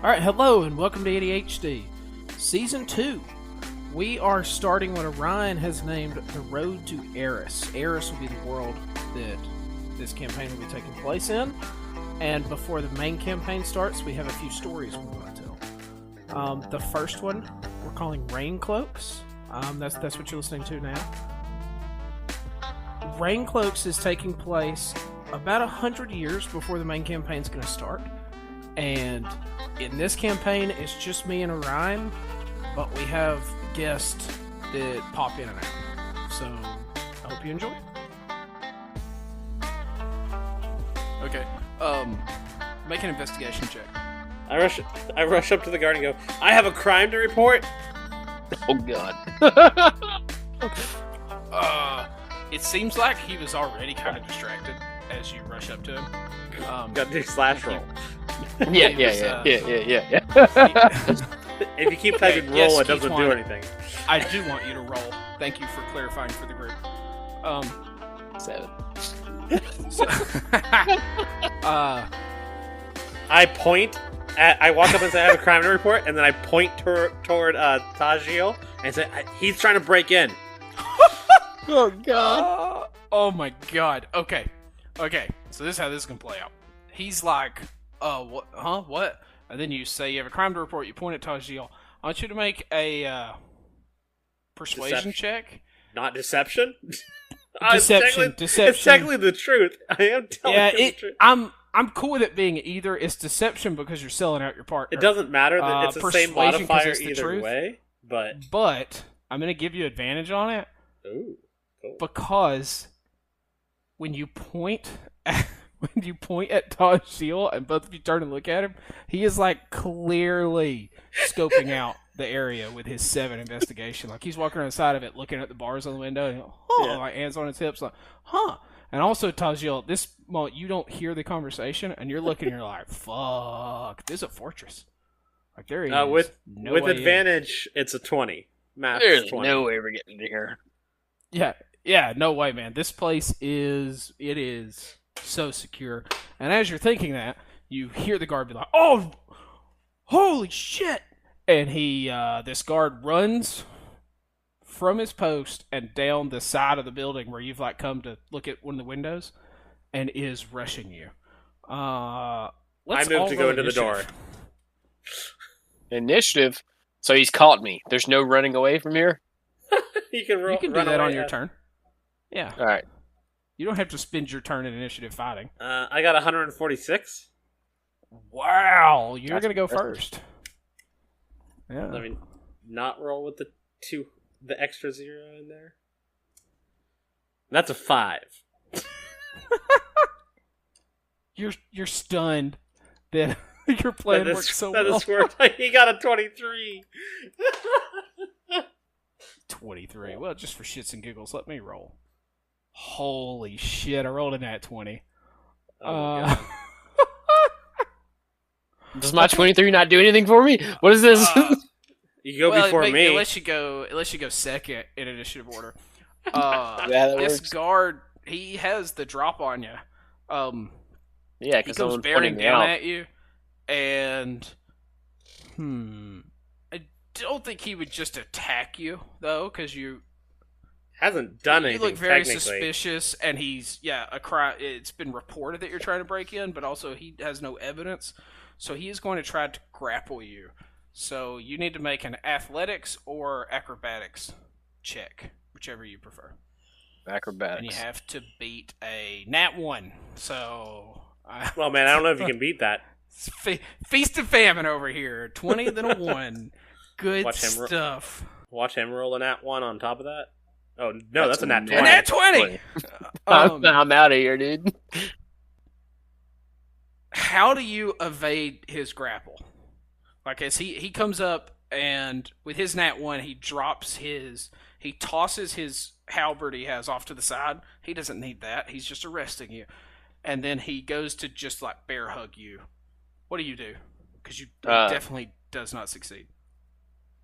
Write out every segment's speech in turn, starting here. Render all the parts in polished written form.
Alright, hello and welcome to Adhd. Season 2. We are starting what Orion has named The Road to Erys. Erys will be the world that this campaign will be taking place in. And before the main campaign starts, we have a few stories we want to tell. The first one we're calling Raincloaks. That's what you're listening to now. Raincloaks is taking place about 100 years before the main campaign is going to start. And in this campaign, it's just me and Orion, but we have guests that pop in and out. So, I hope you enjoy. Okay, make an investigation check. I rush up to the guard and go, I have a crime to report. Oh god. It seems like he was already kind of distracted as you rush up to him. Got to do slash roll. Yeah. If you keep typing roll, yes, it doesn't do anything. I do want you to roll. Thank you for clarifying for the group. 7. So, I walk up and say I have a crime to report, and then I point toward Tajil and say he's trying to break in. Oh god. Oh my god. Okay. So this is how this can play out. He's like, what? Huh? What? And then you say you have a crime to report. You point at Tajil. I want you to make a persuasion check. Not deception. Deception. It's technically the truth. I am telling you the truth. I'm cool with it being either. It's deception because you're selling out your partner. It doesn't matter. It's the same modifier either way. But I'm going to give you advantage on it. Ooh, cool. Because when you point at Tajil and both of you turn and look at him, he is like clearly scoping out the area with his 7 investigation. Like he's walking around the side of it, looking at the bars on the window, and like hands on his hips, like, huh. And also, Tajil, at this moment, you don't hear the conversation, and you're looking, and you're like, fuck, this is a fortress. Like, there he is. With advantage, it's a 20. Math There's 20. no way we're getting to here. Yeah, no way, man. This place is so secure. And as you're thinking that, you hear the guard be like, oh, holy shit. And this guard runs from his post and down the side of the building where you've like come to look at one of the windows and is rushing you. I move to go into the door. Initiative? So he's caught me. There's no running away from here? You can do that on your turn. Yeah. Alright. You don't have to spend your turn in initiative fighting. I got 146. Wow. You're going to go first. Yeah. I mean, not roll with the extra 0 in there. That's a 5. You're stunned that your plan worked so well. That has worked. He got a 23. 23. Well, just for shits and giggles, let me roll. Holy shit, I rolled a nat 20. Does my 23 not do anything for me? What is this? You go before me. Unless you go second in initiative order. That this works. guard, he has the drop on you. Yeah, He because comes someone's bearing pointing me down out. at you, and I don't think he would just attack you though, because you Hasn't done anything. You look very technically. suspicious, and he's a crime. It's been reported that you're trying to break in, but also he has no evidence, so he is going to try to grapple you. So you need to make an athletics or acrobatics check, whichever you prefer. Acrobatics. And you have to beat a nat 1. So, well, man, I don't know if you can beat that. Feast of famine over here. 20 then a 1. Good Watch him stuff. Watch him roll a nat 1 on top of that. Oh no, that's a nat 20. A nat 20. I'm out of here, dude. How do you evade his grapple? Like as he comes up and with his nat 1, he tosses his halberd he has off to the side. He doesn't need that. He's just arresting you. And then he goes to just like bear hug you. What do you do? Because you definitely does not succeed.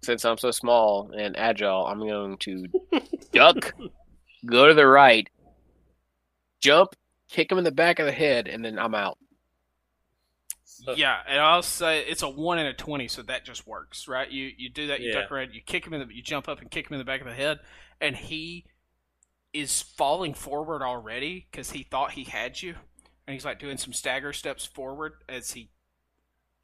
Since I'm so small and agile, I'm going to duck, go to the right, jump, kick him in the back of the head, and then I'm out. So, Yeah, and I'll say it's a 1 and a 20, so that just works, right? You do that, you Yeah. duck around, you kick him you jump up and kick him in the back of the head, and he is falling forward already because he thought he had you, and he's like doing some stagger steps forward as he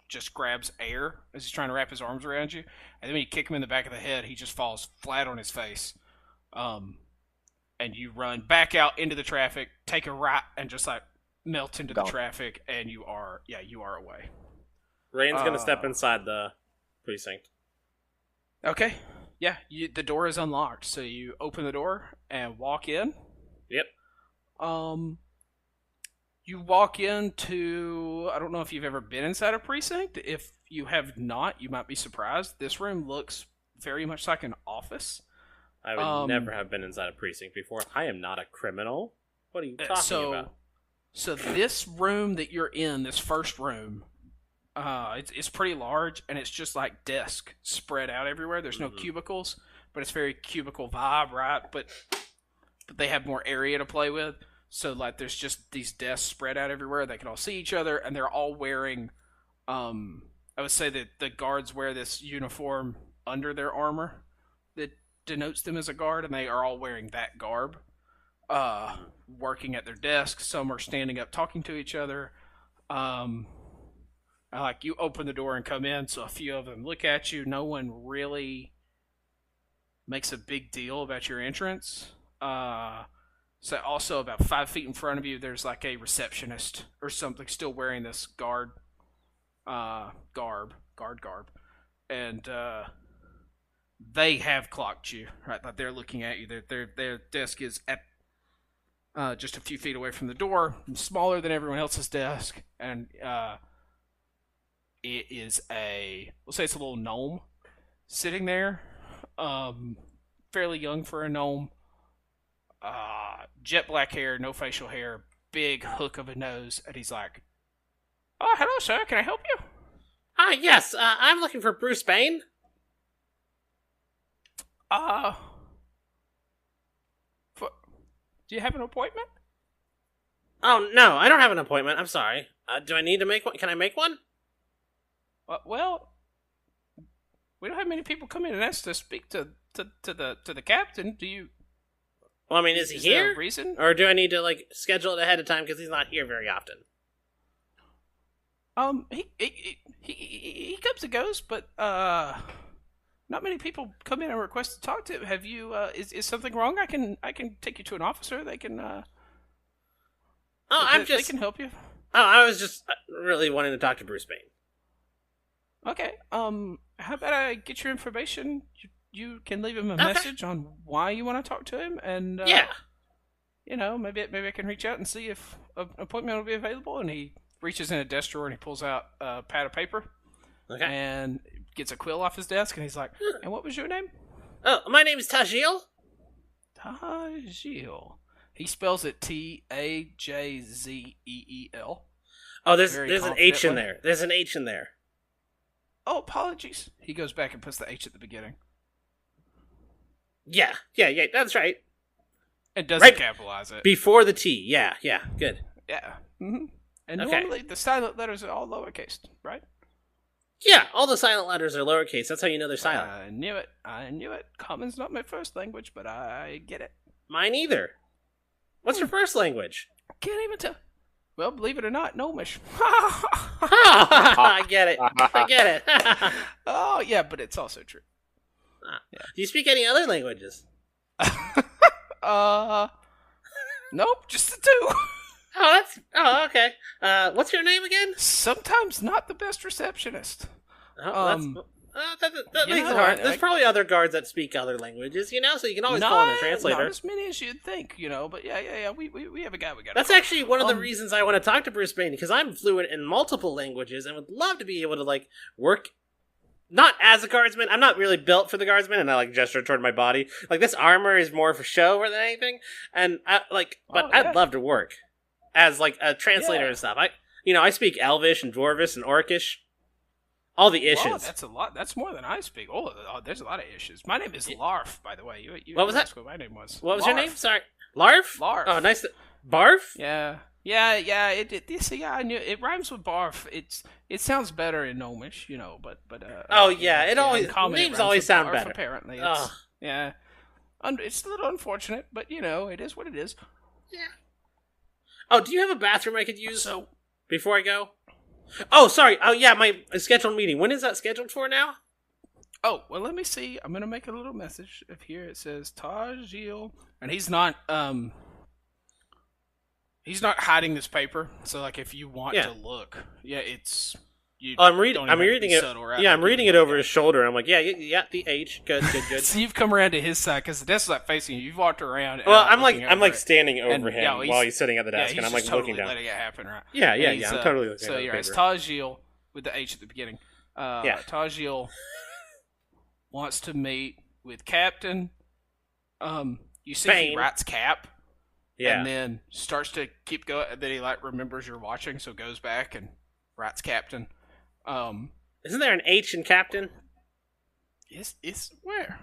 just grabs air as he's trying to wrap his arms around you, and then when you kick him in the back of the head, he just falls flat on his face, and you run back out into the traffic, take a right, and just like melt into the Gone. traffic, and you are away. Rain's gonna step inside the precinct. Okay. Yeah, the door is unlocked, so you open the door and walk in. Yep. You walk into, I don't know if you've ever been inside a precinct. If you have not, you might be surprised. This room looks very much like an office. I would never have been inside a precinct before. I am not a criminal. What are you talking about? So this room that you're in, this first room, it's pretty large, and it's just like desks spread out everywhere. There's no cubicles, but it's very cubicle vibe, right? But they have more area to play with. So like there's just these desks spread out everywhere. They can all see each other, and they're all wearing. I would say that the guards wear this uniform under their armor that denotes them as a guard, and they are all wearing that garb. Working at their desks. Some are standing up talking to each other. Like you open the door and come in, so a few of them look at you. No one really makes a big deal about your entrance. So also about 5 feet in front of you, there's like a receptionist or something still wearing this garb, and they have clocked you, right? Like they're looking at you. Their desk is at just a few feet away from the door, smaller than everyone else's desk, and it is we'll say it's a little gnome sitting there, fairly young for a gnome, jet black hair, no facial hair, big hook of a nose, and he's like, "Oh, hello, sir. Can I help you?" Yes. I'm looking for Bruce Bain. Do you have an appointment? Oh no, I don't have an appointment. I'm sorry. Do I need to make one? Can I make one? Well, we don't have many people come in and ask to speak to the captain. Do you? Well, I mean, is he there here? a reason? Or do I need to like schedule it ahead of time because he's not here very often? He comes and goes, but not many people come in and request to talk to him. Have you? Is something wrong? I can take you to an officer. They can. They can help you. Oh, I was just really wanting to talk to Bruce Bain. Okay. How about I get your information? You can leave him a message on why you want to talk to him, and yeah. You know, maybe I can reach out and see if an appointment will be available. And he reaches in a desk drawer and he pulls out a pad of paper. Okay. And gets a quill off his desk, and he's like, "And what was your name?" Oh, my name is Tajil. Tajil. He spells it Tajzeel. Oh, there's Very an H in confidently. there. There's an H in there. Oh, apologies. He goes back and puts the H at the beginning. Yeah, that's right. And doesn't Right. capitalize it. Before the T. Yeah, good. Yeah. Mm-hmm. And Okay. normally the silent letters are all lowercase, right? Yeah, all the silent letters are lowercase. That's how you know they're silent. I knew it. Common's not my first language, but I get it. Mine either. What's your first language? Can't even tell. Well, believe it or not, Gnomish. I get it. Oh, yeah, but it's also true. Do you speak any other languages? Nope, just the two. Okay. What's your name again? Sometimes not the best receptionist. That makes it know, hard. I- There's probably other guards that speak other languages, so you can always call in a translator. Not as many as you'd think, but yeah. We have a guy we got. That's actually one of the reasons I want to talk to Bruce Bain, because I'm fluent in multiple languages and would love to be able to work not as a guardsman. I'm not really built for the guardsman, and I gesture toward my body. This armor is more for show more than anything. And I'd love to work as a translator and stuff. I speak Elvish and Dwarvish and Orcish. All the issues. Wow, that's a lot. That's more than I speak. Oh, there's a lot of issues. My name is Larf, by the way. You What was that? What my name was. What was Larf. your name? Sorry. Larf? Larf. Oh, nice. Barf? Yeah. Yeah, yeah, I knew it rhymes with barf. It sounds better in Gnomish, but Oh yeah, it always uncommon, names rhymes always with sound barf, better. Apparently, Ugh. yeah. It's a little unfortunate, but it is what it is. Yeah. Oh, do you have a bathroom I could use So, before I go? Oh, sorry. Oh yeah, my scheduled meeting. When is that scheduled for now? oh well, let me see. I'm gonna make a little message. If here it says Tajil, and he's not hiding this paper. So like, if you want Yeah. to look, it's. Oh, I'm reading. don't I'm even have to reading be it. subtle, right? Yeah, I'm Like, reading you it can over look his shoulder. I'm like, yeah, the H. Good. So you've come around to his side because the desk is like facing you. You've walked around. And Well, not I'm looking over like it. standing over And, him yeah, while he's sitting at the desk, he's and I'm like just totally looking down. letting it happen, right? Yeah, And he's, I'm totally looking so at the you're right. It's paper. Tajil with the H at the beginning. Yeah. Tajil wants to meet with Captain. You see Bane. he writes Cap, Yeah. and then starts to keep going. And then he like remembers you're watching, so goes back and writes Captain. Isn't there an H in Captain? It's where?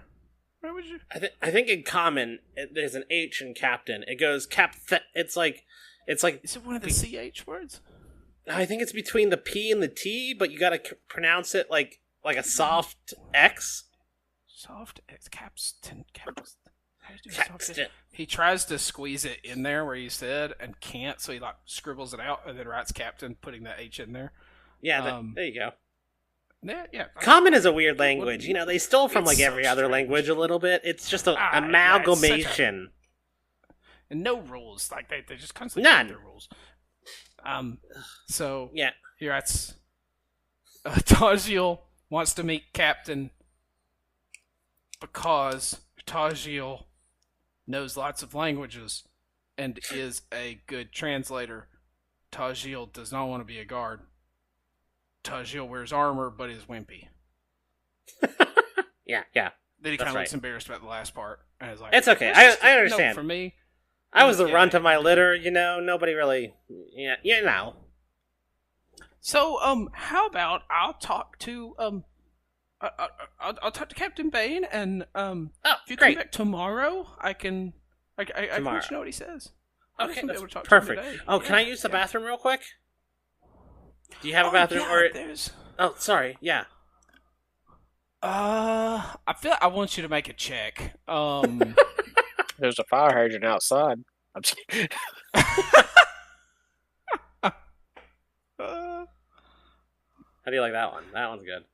Where would you? I think in common there's an H in Captain. It goes cap. It's like Is it one of the CH words? I think it's between the P and the T, but you gotta pronounce it like a soft X. Soft X Capstan. How do you do Capstan. soft X? He tries to squeeze it in there where you said and can't, so he like scribbles it out and then writes Captain, putting the H in there. Yeah, there you go. Yeah. Common is a weird language. They stole from It's like every so other strange. language a little bit. It's just an Yeah, it's amalgamation. And no rules, like they just constantly None. break their rules. So Yeah. he writes, Tajil wants to meet Captain because Tajil knows lots of languages and is a good translator. Tajil does not want to be a guard. Tajil wears armor but is wimpy. Yeah. Then he That's kind of right. looks embarrassed about the last part. And is like, It's okay. "That's just I a understand. note for me. I was the Yeah. runt of my litter. Nobody really. Yeah. So, how about I'll talk to I'll talk to Captain Bane, and Oh, if you great. come back tomorrow, I can Tomorrow. let you know what he says. I just Okay, won't be that's able to talk to perfect. him today. Oh, Yeah, can I use the yeah. bathroom real quick? Do you have a Oh, bathroom? yeah, Or there's. oh, sorry. Yeah. I feel I want you to make a check. There's a fire hydrant outside. I'm just kidding. How do you like that one? That one's good.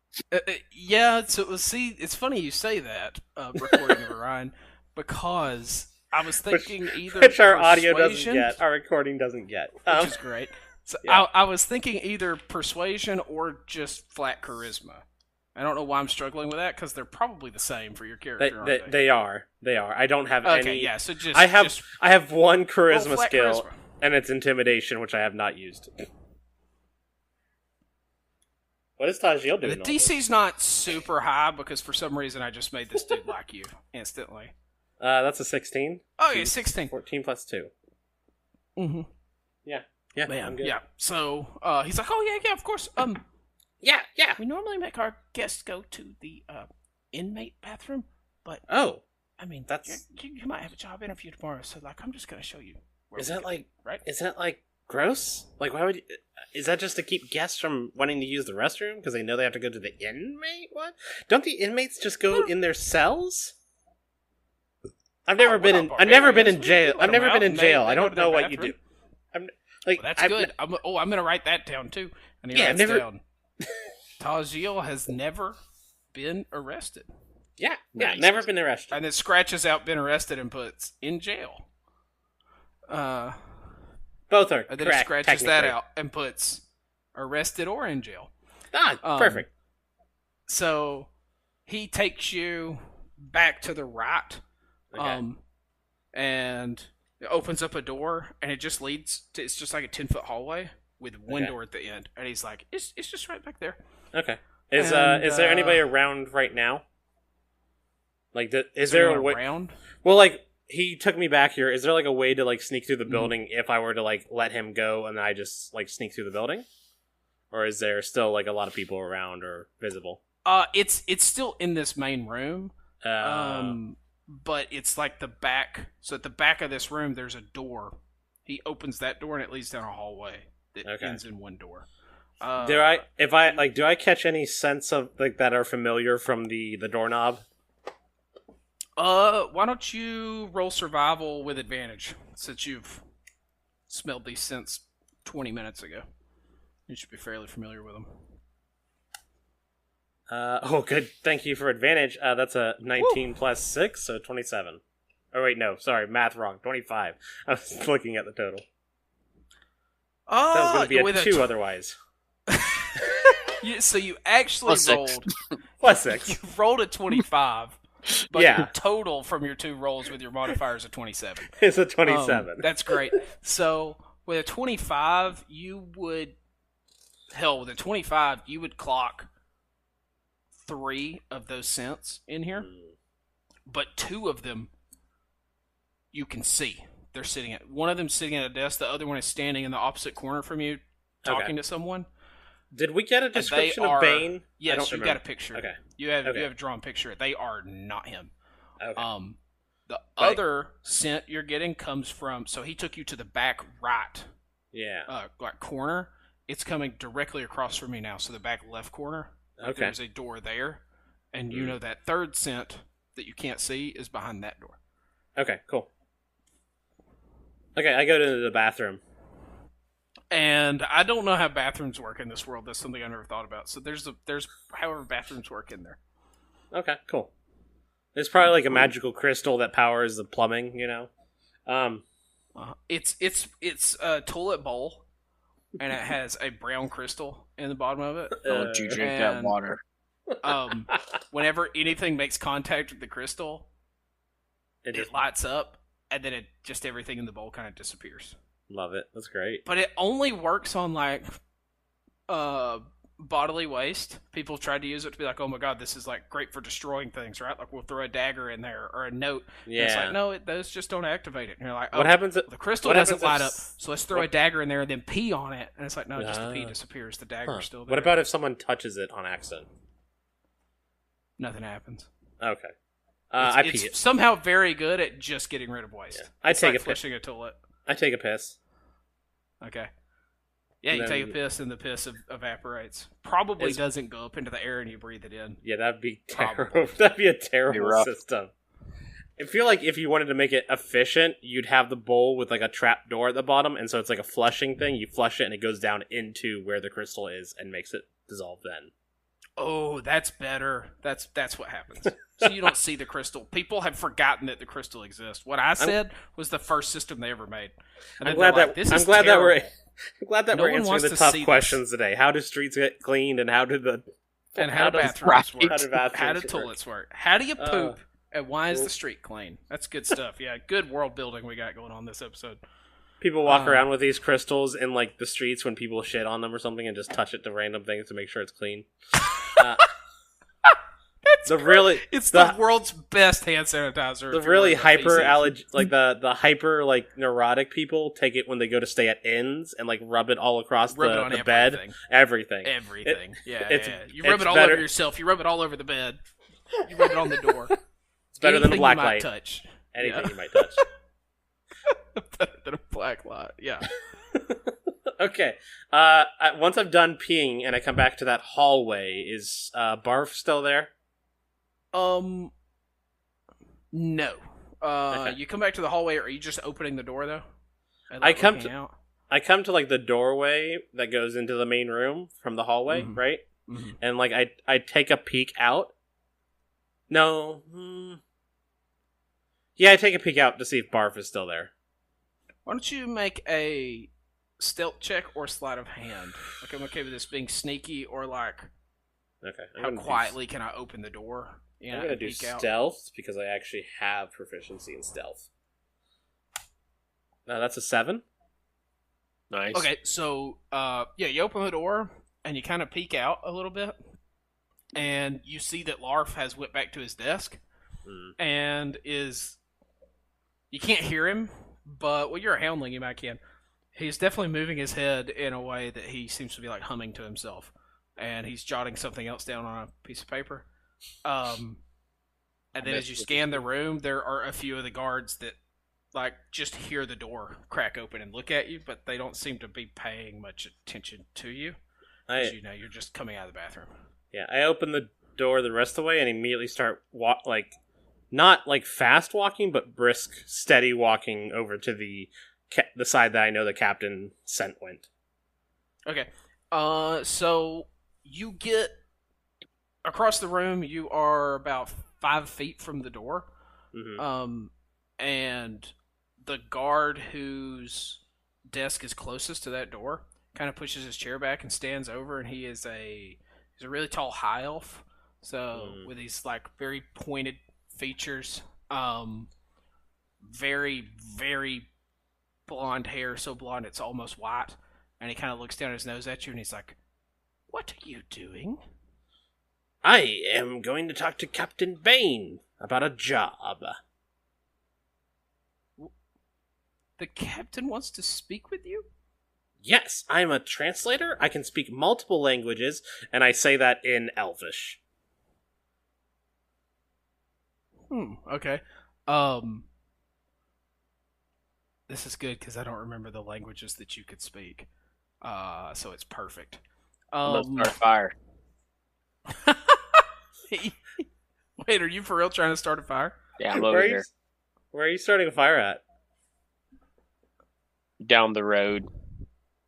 Yeah. So see, it's funny you say that. Recording of Orion, because I was thinking either Which our audio doesn't persuasion- get. Our recording doesn't get. which is great. So Yeah. I was thinking either persuasion or just flat charisma. I don't know why I'm struggling with that because they're probably the same for your character. aren't they are. They are. I don't have Okay, any. yeah. So just I have just I have one roll charisma flat skill, charisma. and it's intimidation, which I have not used. What is Tajil doing? The DC's not super high because for some reason I just made this dude like you instantly. That's a 16. Oh yeah, 16. 14 plus 2. Mm-hmm. Yeah, Man, I'm good. yeah. So he's like, oh yeah, of course. Yeah. We normally make our guests go to the inmate bathroom, but Oh, I mean, That's- you might have a job interview tomorrow, so like I'm just gonna show you. where is we that go, like right? Is that like gross? Like, why would? Is that just to keep guests from wanting to use the restroom because they know they have to go to the inmate? What? Don't the inmates just go in their cells? I've never been in. I've never been in jail. I've never been in jail. I don't know what you do. I'm like. Well, that's I've good. I'm gonna write that down too. And he Yeah, writes never- down. Tajil has never been arrested, Yeah, Nice. never been arrested. and it scratches out "been arrested" and puts "in jail." Both are And then correct. it scratches that technically. out and puts "arrested" or "in jail." Ah, perfect. So he takes you back to the right, Okay. and it opens up a door, and it just leads to, it's just like a 10-foot hallway with one Okay. door at the end. And he's like, it's just right back there. Okay. Is and, there anybody around right now? Like, is Is there a anyone way? around? Well, like he took me back here. Is there like a way to like sneak through Mm-hmm. the building if I were to like let him go and then I just like sneak through the building? Or is there still like a lot of people around or visible? It's still in this main room. But it's like the back. So at the back of this room, there's a door He opens that door and it leads down a hallway that ends in one door. Do I catch any sense of like that are familiar from the doorknob? Why don't you roll survival with advantage since you've smelled these scents 20 minutes ago? You should be fairly familiar with them. Good. Thank you for advantage. That's a 19 plus 6, so 27. Oh, wait, no. Sorry, math wrong. 25. I was looking at the total. That was going to be a 2 otherwise. So you actually plus rolled... Plus 6. You rolled a 25, but Yeah. your total from your 2 rolls with your modifier is a 27. It's a 27. That's great. So with a 25, you would... Hell, with a 25, you would clock 3 of those scents in here, but 2 of them you can see. They're sitting at one of them's sitting at a desk, the other one is standing in the opposite corner from you, talking to someone. Did we get a description of Bane? Yes, you got a picture. Okay. You have a drawn picture. They are not him. Okay. The other scent you're getting comes from. So he took you to the back right. Yeah. Like corner. It's coming directly across from me now. So the back left corner. Okay. There's a door there, and you know that third scent that you can't see is behind that door. Okay. Cool. Okay, I go to the bathroom. And I don't know how bathrooms work in this world. That's something I never thought about. So there's however bathrooms work in there. Okay, cool. There's probably like a magical crystal that powers the plumbing, you know? It's a toilet bowl, and it has a brown crystal in the bottom of it. Don't you drink that water? Whenever anything makes contact with the crystal, it lights up, and then everything in the bowl kind of disappears. Love it. That's great. But it only works on like bodily waste. People tried to use it to be like, oh my god, this is like great for destroying things, right? Like we'll throw a dagger in there or a note. Yeah. And it's like, no, those just don't activate it. And you're like, oh, what happens? The crystal doesn't light up, so let's throw a dagger in there and then pee on it. And it's like, no, just the pee disappears. The dagger's still there. What about if someone touches it on accident? Nothing happens. Okay. It's somehow very good at just getting rid of waste. Yeah. I take like a flushing a toilet. I take a piss. Okay. Yeah, you take a piss and the piss evaporates. Probably doesn't go up into the air and you breathe it in. Yeah, that'd be terrible. That'd be a terrible system. I feel like if you wanted to make it efficient, you'd have the bowl with like a trap door at the bottom, and so it's like a flushing thing. You flush it and it goes down into where the crystal is and makes it dissolve then. Oh, that's better. That's what happens. So you don't see the crystal. People have forgotten that the crystal exists. What I said was the first system they ever made. And I'm glad that we're answering the tough questions today. How do streets get cleaned, and how do bathrooms work? How do toilets work? How do you poop? And why is the street clean? That's good stuff. Yeah, good world building we got going on this episode. People walk around with these crystals in like the streets when people shit on them or something, and just touch it to random things to make sure it's clean. It's the world's best hand sanitizer. The really hyper the hyper like neurotic people take it when they go to stay at inns and like rub it all across the bed. Everything. You rub it all over yourself. You rub it all over the bed. You rub it on the door. It's better than a black light. Touch. Anything you might touch. Better than a black light. Yeah. Okay. Once I'm done peeing and I come back to that hallway, is Barf still there? No. Okay. You come back to the hallway, or are you just opening the door though? And, I come to like the doorway that goes into the main room from the hallway, right? Mm-hmm. And like I take a peek out. No. Yeah, I take a peek out to see if Barf is still there. Why don't you make a stealth check or sleight of hand? Like, I'm okay with this being sneaky, or like, okay, how quietly can I open the door? I'm going to do stealth because I actually have proficiency in stealth. Now that's a 7. Nice. Okay, so you open the door and you kind of peek out a little bit, and you see that Larf has went back to his desk and is. You can't hear him, but you're a houndling, you might can. He's definitely moving his head in a way that he seems to be like humming to himself, and he's jotting something else down on a piece of paper. And then as you scan the room, there are a few of the guards that like just hear the door crack open and look at you, but they don't seem to be paying much attention to you. Because you're just coming out of the bathroom. Yeah, I open the door the rest of the way and immediately start not like fast walking, but brisk, steady walking over to the side that I know the captain went. Okay. So you get across the room. You are about 5 feet from the door. Mm-hmm. And the guard whose desk is closest to that door kind of pushes his chair back and stands over, and he's a really tall high elf. So with these like very pointed features, very very blonde hair, so blonde it's almost white, and he kind of looks down his nose at you, and he's like, "What are you doing?" I am going to talk to Captain Bane about a job. The captain wants to speak with you? Yes, I'm a translator. I can speak multiple languages, and I say that in Elvish. Okay. This is good because I don't remember the languages that you could speak. So it's perfect. Let's start a fire. Wait, are you for real trying to start a fire? Yeah, I'm over here. Where are you starting a fire at? Down the road.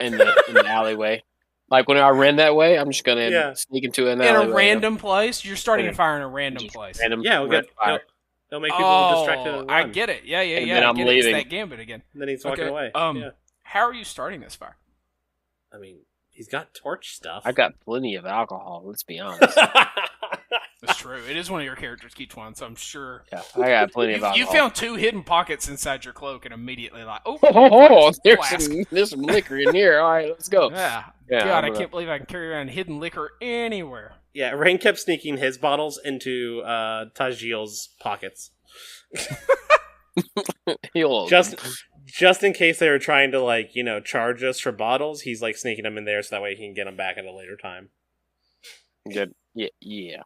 In the alleyway. Like when I ran that way, I'm just gonna sneak into an alleyway. In a random place? You're starting a fire in a random place. We'll get fire. It'll make people distracted and run. I get it. Yeah. And then I'm leaving. It's that gambit again. And then he's walking away. How are you starting this fire? I mean, he's got torch stuff. I've got plenty of alcohol, let's be honest. That's true. It is one of your characters, each one, so I'm sure. Yeah, I got plenty of alcohol. You found 2 hidden pockets inside your cloak and immediately like, there's some liquor in here. All right, let's go. Yeah. God, I can't believe I can carry around hidden liquor anywhere. Yeah, Rain kept sneaking his bottles into Tajil's pockets. Just in case they were trying to charge us for bottles, he's like sneaking them in there so that way he can get them back at a later time. Good. Yeah.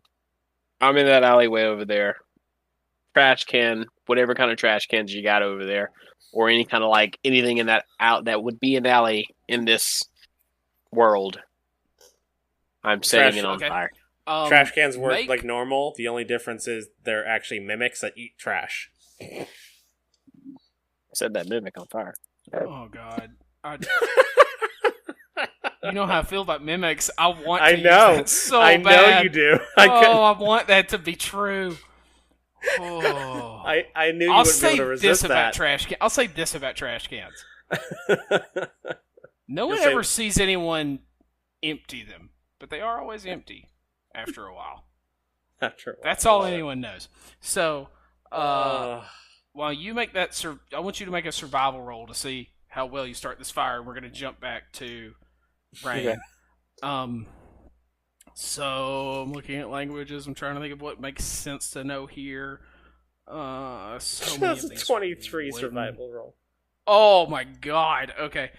I'm in that alleyway over there. Trash can, whatever kind of trash cans you got over there, or any kind of anything in that would be an alley in this world. I'm setting it on fire. Trash cans work like normal. The only difference is they're actually mimics that eat trash. I set that mimic on fire. Oh God! You know how I feel about mimics. I want to use that so bad. I know you do. I want that to be true. Oh. I knew you wouldn't be able to resist that. I'll say this about trash cans. No one ever sees anyone empty them, but they are always empty after a while. That's all anyone knows. So, while you make that, I want you to make a survival roll to see how well you start this fire. We're going to jump back to Rain. Okay. So I'm looking at languages. I'm trying to think of what makes sense to know here. So that's a 23 survival roll. Oh my God. Okay.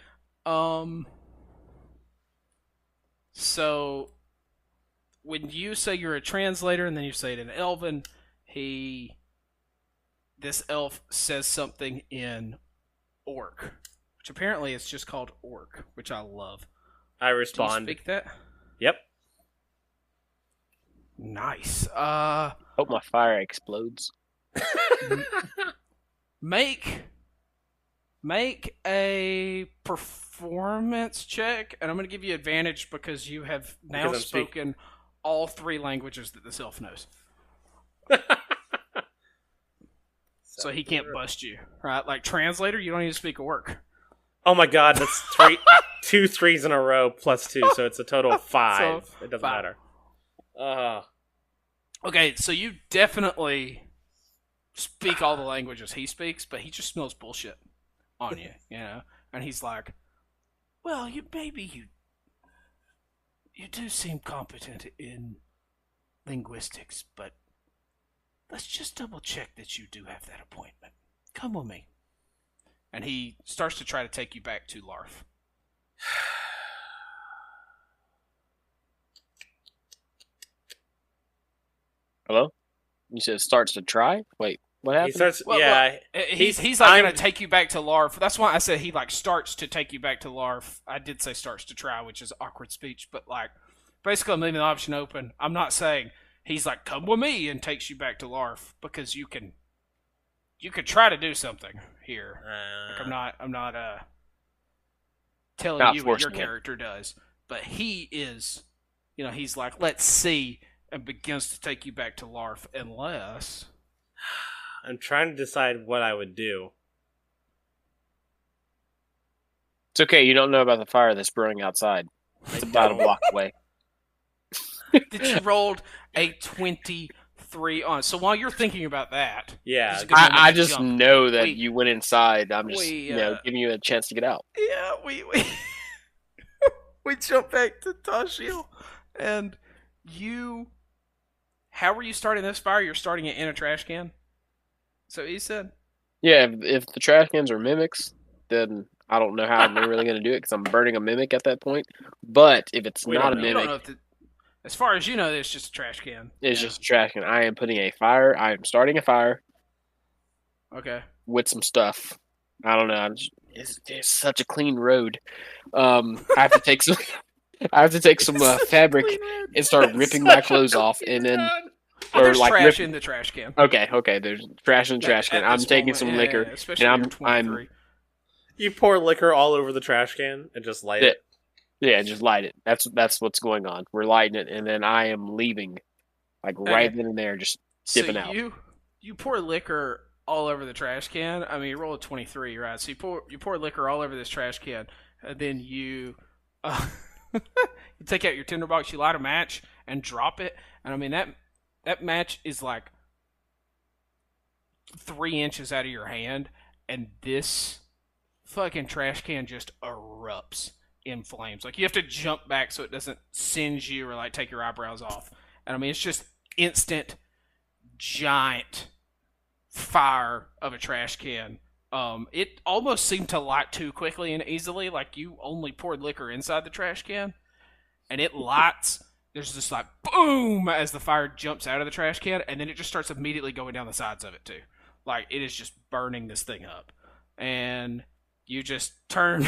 So when you say you're a translator and then you say it in Elven, this elf says something in Orc, which apparently it's just called Orc, which I love. I respond. Do you speak that? Yep. Nice. Hope my fire explodes. Make a performance check, and I'm going to give you advantage because you have now spoken all 3 languages that this elf knows. So he can't bust you, right? Like translator, you don't need to speak a Orc. Oh my God, that's 2 3s in a row plus 2, so it's a total of 5. So, it doesn't matter. Okay, so you definitely speak all the languages he speaks, but he just smells bullshit on you, And he's like, "Well, you do seem competent in linguistics, but let's just double check that you do have that appointment. Come with me." And he starts to try to take you back to Larf. Hello? You said starts to try? Wait, What He happened? starts. Well, yeah, he's like gonna take you back to Larf. That's why I said he like starts to take you back to Larf. I did say starts to try, which is awkward speech, but like basically I'm leaving the option open. I'm not saying he's like come with me and takes you back to Larf because you could try to do something here. Like I'm not telling Not you what your forcing it. character does, but he is, he's like let's see, and begins to take you back to Larf unless. I'm trying to decide what I would do. It's okay. You don't know about the fire that's burning outside. It's about a block away. That you rolled a 23 on. So while you're thinking about that, Yeah, this is a good moment I to just jump. know that We- you went inside. I'm just we, giving you a chance to get out. Yeah, we we jump back to Tashiel, and you. How were you starting this fire? You're starting it in a trash can. So he said. Yeah, if the trash cans are mimics, then I don't know how I'm really going to do it because I'm burning a mimic at that point. But if it's We not a don't know. You don't mimic, know if as far as you know, it's just a trash can. it's just a trash can. I am putting a fire. I am starting a fire Okay. with some stuff. I don't know. It's such a clean road. I have to take some. I have to take some fabric and start ripping my clothes off, and then There's like trash rip- in the trash can. Okay. There's trash in the trash can. At I'm this taking moment, some yeah, liquor, especially and when you're I'm 23. you pour liquor all over the trash can and just light it. yeah, just light it. That's what's going on. We're lighting it, and then I am leaving, like right then and there, just dipping so out. You pour liquor all over the trash can. I mean, you roll a 23, right? So you pour liquor all over this trash can, and then you you take out your tinderbox, you light a match, and drop it. And I mean that match is like 3 inches out of your hand, and this fucking trash can just erupts in flames. Like you have to jump back so it doesn't singe you or like take your eyebrows off. And I mean, it's just instant, giant fire of a trash can. It almost seemed to light too quickly and easily. Like you only poured liquor inside the trash can, and it lights. There's just like boom as the fire jumps out of the trash can, and then it just starts immediately going down the sides of it too. Like it is just burning this thing up, and you just turn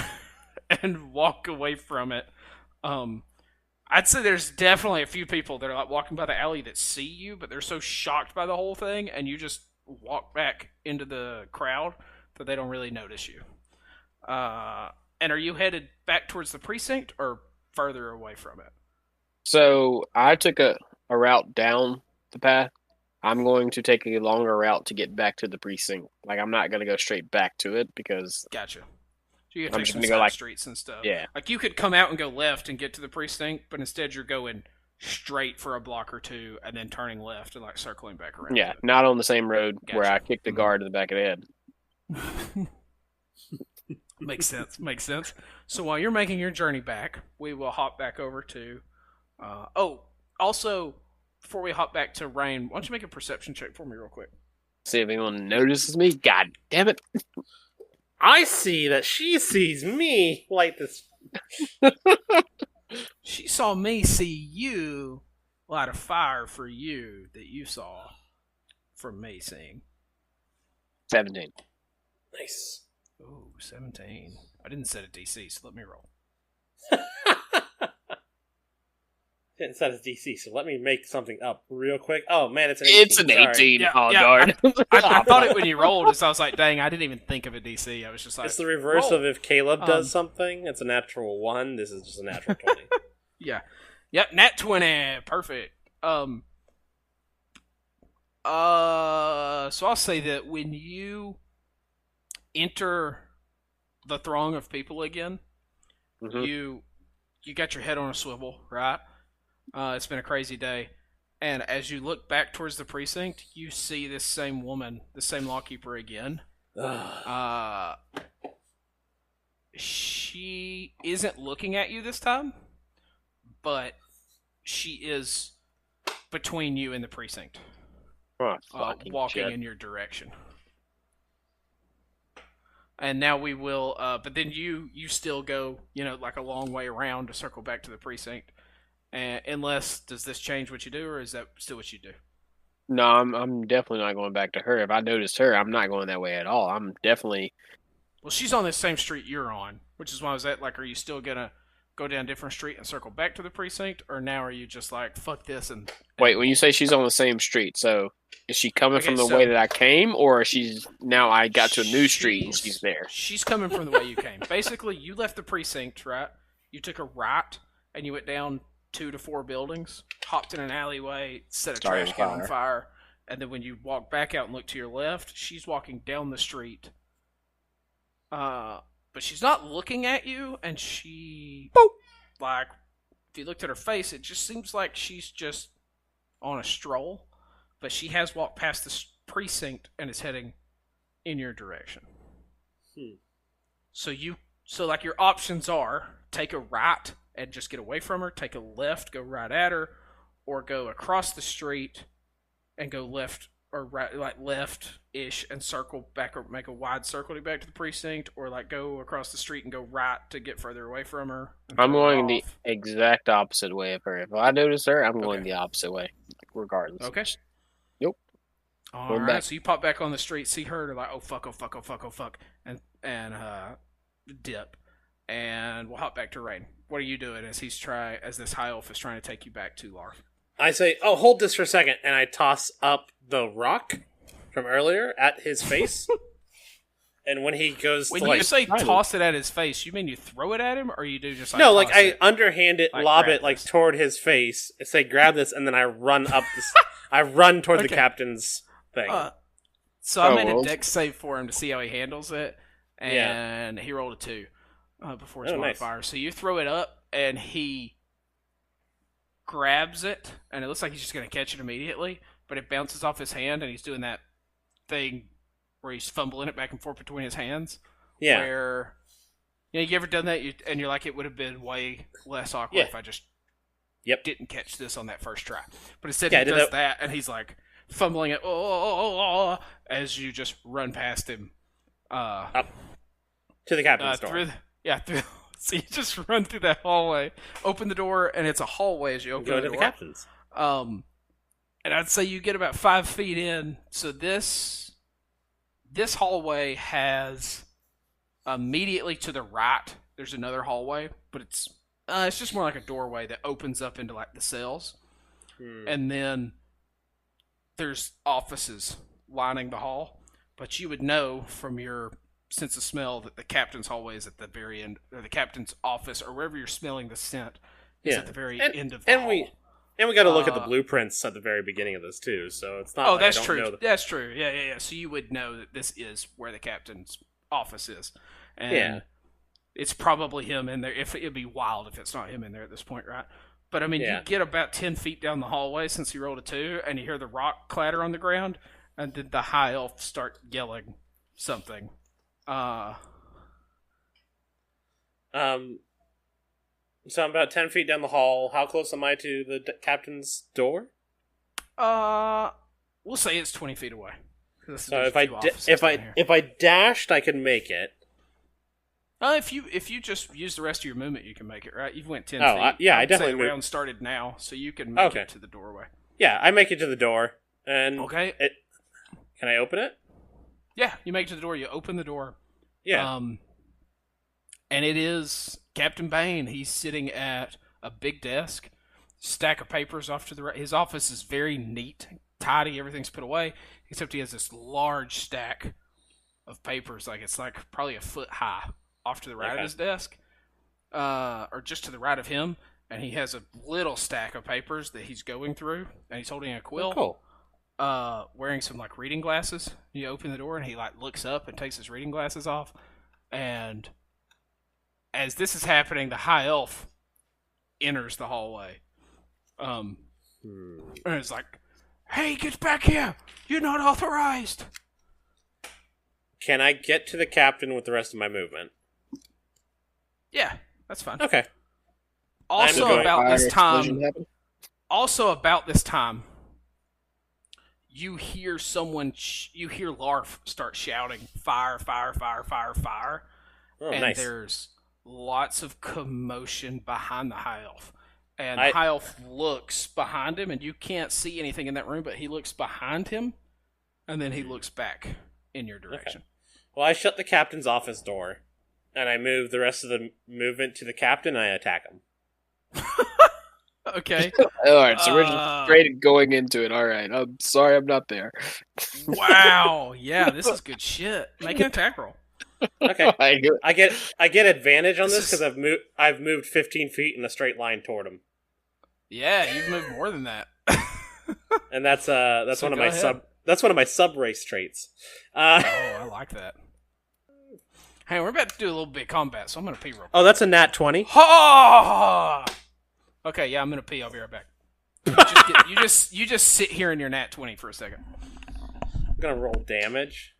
and walk away from it. I'd say there's definitely a few people that are like walking by the alley that see you, but they're so shocked by the whole thing, and you just walk back into the crowd that they don't really notice you. And are you headed back towards the precinct or further away from it? So I took a route down the path. I'm going to take a longer route to get back to the precinct. Like I'm not going to go straight back to it because Gotcha. So you I'm gotta take just some gonna go, side like- streets and stuff. yeah. Like you could come out and go left and get to the precinct, but instead you're going straight for a block or two and then turning left and like circling back around. Yeah, to it. not on the same road where Gotcha. I kicked the guard in the back of the head. Makes sense. So while you're making your journey back, we will hop back over to. Also, before we hop back to Rain, why don't you make a perception check for me real quick? See if anyone notices me. God damn it! I see that she sees me light this. She saw me see you light a fire for you that you saw from me seeing. 17. Nice. Ooh, 17. I didn't set a DC, so let me roll. Didn't set his DC, so let me make something up real quick. Oh man, it's an 18. It's an Sorry. 18. Yeah, oh, yeah, darn. I thought it when you rolled, so I was like, dang, I didn't even think of a DC. I was just like, It's the reverse roll. of if Caleb does Um, something, it's a natural 1. This is just a natural 20. Yeah. Yep, nat 20. Perfect. So I'll say that when you enter the throng of people again, Mhm. you got your head on a swivel, right? It's been a crazy day. And as you look back towards the precinct, you see this same woman, the same lawkeeper again. She isn't looking at you this time, but she is between you and the precinct, Oh, fucking walking shit. in your direction. And now we will, but then you still go, like a long way around to circle back to the precinct. Unless, does this change what you do, or is that still what you do? No, I'm definitely not going back to her. If I noticed her, I'm not going that way at all. I'm definitely. Well, she's on the same street you're on, which is why I was at, like, are you still gonna go down a different street and circle back to the precinct, or now are you just like, fuck this and Wait, when you say she's on the same street, so is she coming Okay, from the so- way that I came, or she's now I got to a new street and she's there? She's coming from the way you came. Basically, you left the precinct, right? You took a right, and you went down 2 to 4 buildings, hopped in an alleyway, set a Started trash can fire. on fire, and then when you walk back out and look to your left, she's walking down the street. But she's not looking at you, and she... Boop! Like, if you looked at her face, it just seems like she's just on a stroll, but she has walked past the precinct and is heading in your direction. So like your options are take a right and just get away from her, take a left, go right at her, or go across the street and go left or right, like left-ish and circle back or make a wide circle to get back to the precinct, or like go across the street and go right to get further away from her. and I'm turn going the off. exact opposite way of her. If I notice her, I'm going Okay. the opposite way, regardless. Okay. Yep. All Going right, back. so you pop back on the street, see her, like, oh fuck, oh fuck, oh fuck, oh fuck, and dip, and we'll hop back to Rain. What are you doing as this high elf is trying to take you back to Lar? I say, "Oh, hold this for a second," and I toss up the rock from earlier at his face. And when he goes When to you like, say toss it at his face, you mean you throw it at him, or you do just like no, like toss I it? underhand it, Like, lob grab it like this. toward his face, and say, "Grab this," and then I run up this. I run toward the Okay. captain's thing. So I Oh, made a well. dex save for him to see how he handles it, and he rolled a 2 before his Oh, nice. modifier. So you throw it up, and he grabs it, and it looks like he's just going to catch it immediately, but it bounces off his hand, and he's doing that thing where he's fumbling it back and forth between his hands. Yeah. Where, you ever done that, and you're like, it would have been way less awkward Yeah. if I just Yep. didn't catch this on that first try. But instead Yeah, I he did does that. that, and he's like fumbling it as you just run past him. To the captain's door. Through. So you just run through that hallway, open the door, and it's a hallway as you open Go the to door. the captain's. And I'd say you get about 5 feet in. So this hallway has immediately to the right. There's another hallway, but it's just more like a doorway that opens up into like the cells, and then there's offices lining the hall. But you would know from your sense of smell that the captain's hallway is at the very end, or the captain's office, or wherever you're smelling the scent is at the very end of the hall. And we got to look at the blueprints at the very beginning of this too. So it's not. Oh, like that's I don't true. know That's true. Yeah. So you would know that this is where the captain's office is, and Yeah. it's probably him in there. If it'd be wild if it's not him in there at this point, right? But I mean, Yeah. you get about 10 feet down the hallway since you rolled a 2, and you hear the rock clatter on the ground, and then the high elf start yelling something. So I'm about 10 feet down the hall. How close am I to the captain's door? We'll say it's 20 feet away. So if I dashed, I could make it. If you just use the rest of your movement, you can make it, right? You've went 10 Oh, feet. I would say definitely the moved. round started now, so you can make Okay. it to the doorway. Yeah, I make it to the door. And Okay. Can I open it? Yeah, you make it to the door. You open the door. Yeah. And it is Captain Bane. He's sitting at a big desk, stack of papers off to the right. His office is very neat, tidy. Everything's put away, except he has this large stack of papers. Like it's like probably a foot high off to the right of his desk, or just to the right of him. And he has a little stack of papers that he's going through, and he's holding a quill. Cool. Wearing some like reading glasses. You open the door and he like looks up and takes his reading glasses off. And as this is happening, the high elf enters the hallway. And it's like, "Hey, get back here! You're not authorized." Can I get to the captain with the rest of my movement? Yeah, that's fine. Okay. Also going- about this Fire explosion time, happened? you hear you hear Larf start shouting, "Fire, fire, fire, fire, fire." Oh, And nice. there's lots of commotion behind the high elf. And High Elf looks behind him, and you can't see anything in that room, but he looks behind him, and then he looks back in your direction. Okay. Well, I shut the captain's office door, and I move the rest of the movement to the captain, and I attack him. Okay. Alright, so we're just straight going into it. Alright, I'm sorry I'm not there. Wow. Yeah, this is good shit. Make an attack roll. Okay. I get advantage on This this because I've moved 15 feet in a straight line toward him. Yeah, you've moved more than that. And that's So one of go my ahead. that's one of my sub race traits. Oh, I like that. Hey, we're about to do a little bit of combat, so I'm gonna pee real quick. Oh, that's a nat 20. Ha! Okay, yeah, I'm gonna pee. I'll be right back. You just sit here in your nat 20 for a second. I'm gonna roll damage.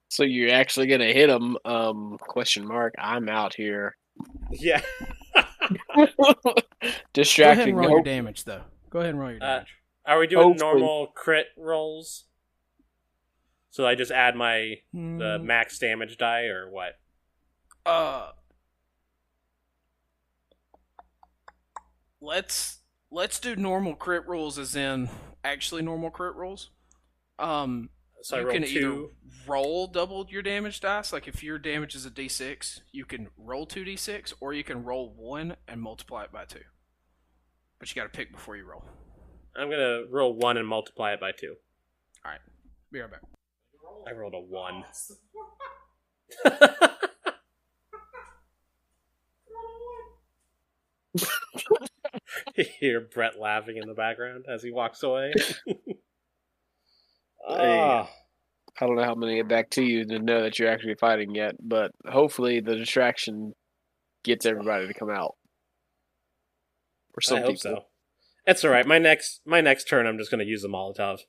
So you're actually gonna hit him? Question mark. I'm out here. Yeah. Go ahead Distracting. and roll your damage, though. Go ahead and roll your damage. Are we doing Hopefully. normal crit rolls? So I just add the max damage die, or what? Let's do normal crit rolls, as in actually normal crit rolls. So I You roll can 2. either roll double your damage dice, like if your damage is a d6, you can roll 2d6, or you can roll 1 and multiply it by 2. But you gotta pick before you roll. I'm gonna roll 1 and multiply it by 2. Alright, be right back. I rolled a 1. You hear Bret laughing in the background as he walks away. I don't know how I'm gonna get back to you to know that you're actually fighting yet, but hopefully the distraction gets everybody to come out. Or some I hope people. so. It's alright. My next turn, I'm just gonna use the Molotov.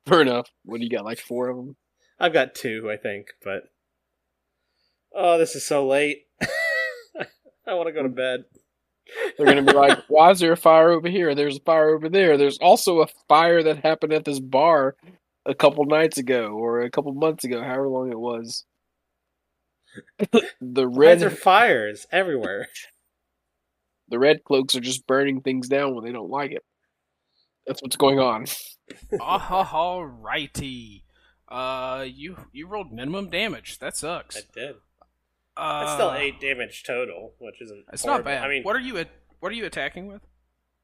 Fair enough. What do you got? Like 4 of them? I've got 2, I think, but oh, this is so late. I want to go to bed. They're gonna be like, "Why is there a fire over here? There's a fire over there. There's also a fire that happened at this bar a couple nights ago or a couple months ago, however long it was." The Why is there red fires everywhere? cloaks are just burning things down when they don't like it. That's what's going on. Alrighty. You rolled minimum damage. That sucks. I did. It's still 8 damage total, which isn't. It's horrible. not bad. I mean, what are you attacking with?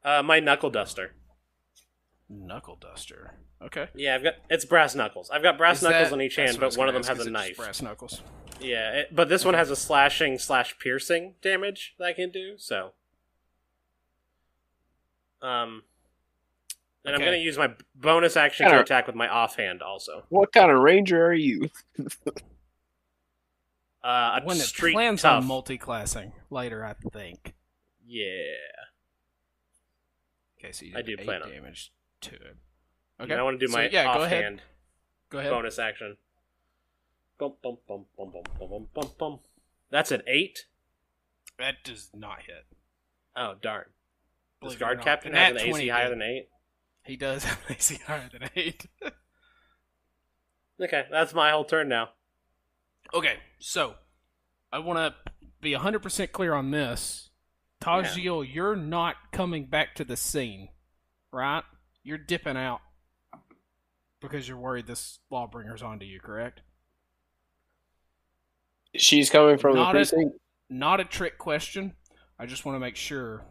my knuckle duster. Knuckle duster. Okay. Yeah, it's brass knuckles. I've got brass knuckles on each That's hand, what I was but one of gonna them ask, has a is it just knife. brass knuckles. Yeah, but this one has a slashing/piercing damage that I can do. So, and I'm Okay. going to use my bonus action to attack with my offhand also. What kind of ranger are you? A When it street plans tough. on multi-classing later, I think. Yeah. Okay, so you I did do 8 plan on damage to it. Okay. I want to do So, my yeah, go ahead. offhand Go ahead. bonus action. Bum, bum, bum, bum, bum, bum, bum, bum, bum. That's an 8? That does not hit. Oh, darn. Does Believe it or guard not. captain Nat have an 20 AC higher did. than 8? He does have an AC higher than 8. Okay, that's my whole turn now. Okay, so I want to be 100% clear on this. Tajil, you're not coming back to the scene, right? You're dipping out because you're worried this lawbringer's onto you, correct? She's coming from the Not precinct. Not a trick question. I just want to make sure.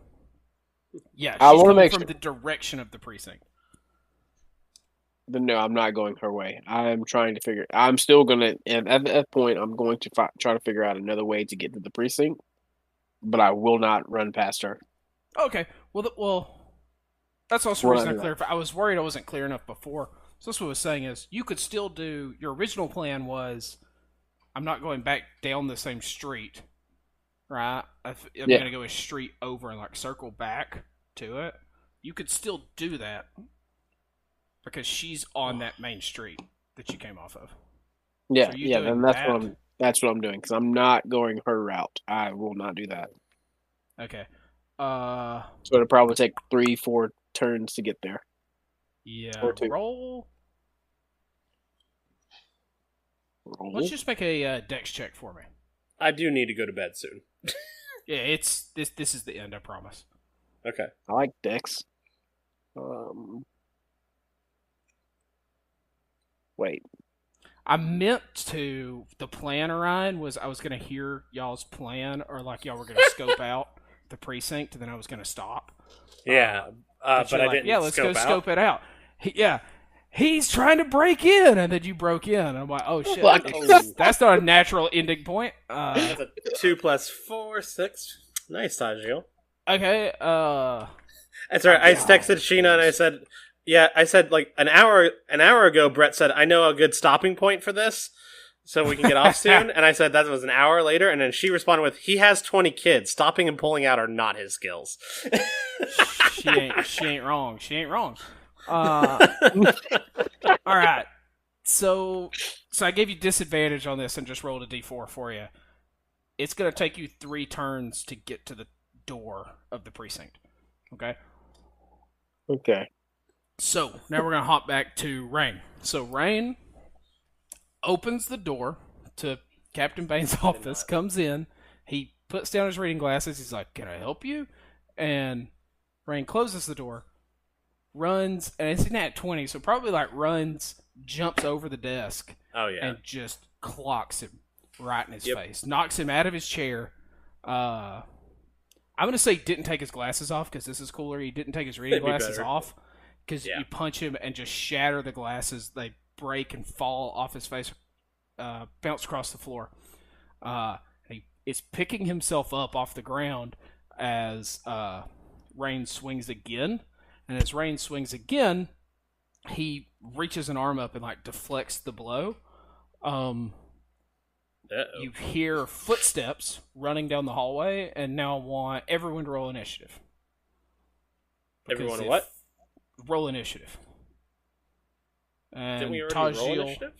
Yeah, I she's wanna coming make from sure. the direction of the precinct. But no, I'm not going her way. I'm trying to figure. I'm still gonna, and at that point, I'm going to try to figure out another way to get to the precinct. But I will not run past her. Okay, well, that's also the Well, reason I I do that. clarified. I was worried I wasn't clear enough before. So that's what I was saying is you could still do your original plan was I'm not going back down the same street, right? I'm Yeah. going to go a street over and like circle back to it. You could still do that because she's on that main street that you came off of. Yeah, So you yeah. doing Then that? that's what I'm doing because I'm not going her route. I will not do that. Okay. So it'll probably take 3-4 turns to get there. Yeah. Or 2. Roll. Let's just make a dex check for me. I do need to go to bed soon. Yeah, it's this. This is the end. I promise. Okay. I like Dex. Wait. I meant to. The plan, Orion, was I was going to hear y'all's plan, or like y'all were going to scope out the precinct, and then I was going to stop. Yeah, but you're I like, didn't. Yeah, let's go scope out. scope it out. He's trying to break in, and then you broke in. And I'm like, oh shit, Fuck. that's not a natural ending point. That's a 2 + 4, 6. Nice, Tajil. Okay. That's right. I texted Sheena and I said, "Yeah." I said like an hour ago. Bret said, "I know a good stopping point for this, so we can get off soon." And I said that was an hour later, and then she responded with, "He has 20 kids. Stopping and pulling out are not his skills." She ain't wrong. She ain't wrong. All right. So I gave you disadvantage on this and just rolled a d4 for you. It's going to take you 3 turns to get to the door of the precinct. Okay? Okay. So, now we're going to hop back to Rain. So, Rain opens the door to Captain Bain's office, comes in, he puts down his reading glasses, he's like, "Can I help you?" And Rain closes the door, runs, and it's in at 20, so probably like runs, jumps over the desk, Oh yeah. and just clocks him right in his face. Knocks him out of his chair. I'm going to say didn't take his glasses off because this is cooler. He didn't take his reading That'd be glasses better. off because you punch him and just shatter the glasses. They break and fall off his face, bounce across the floor. He is picking himself up off the ground as Rain swings again. And as Rain swings again, he reaches an arm up and like deflects the blow. You hear footsteps running down the hallway, and now I want everyone to roll initiative. Everyone what? Roll initiative. And Didn't we already roll Tajil, initiative?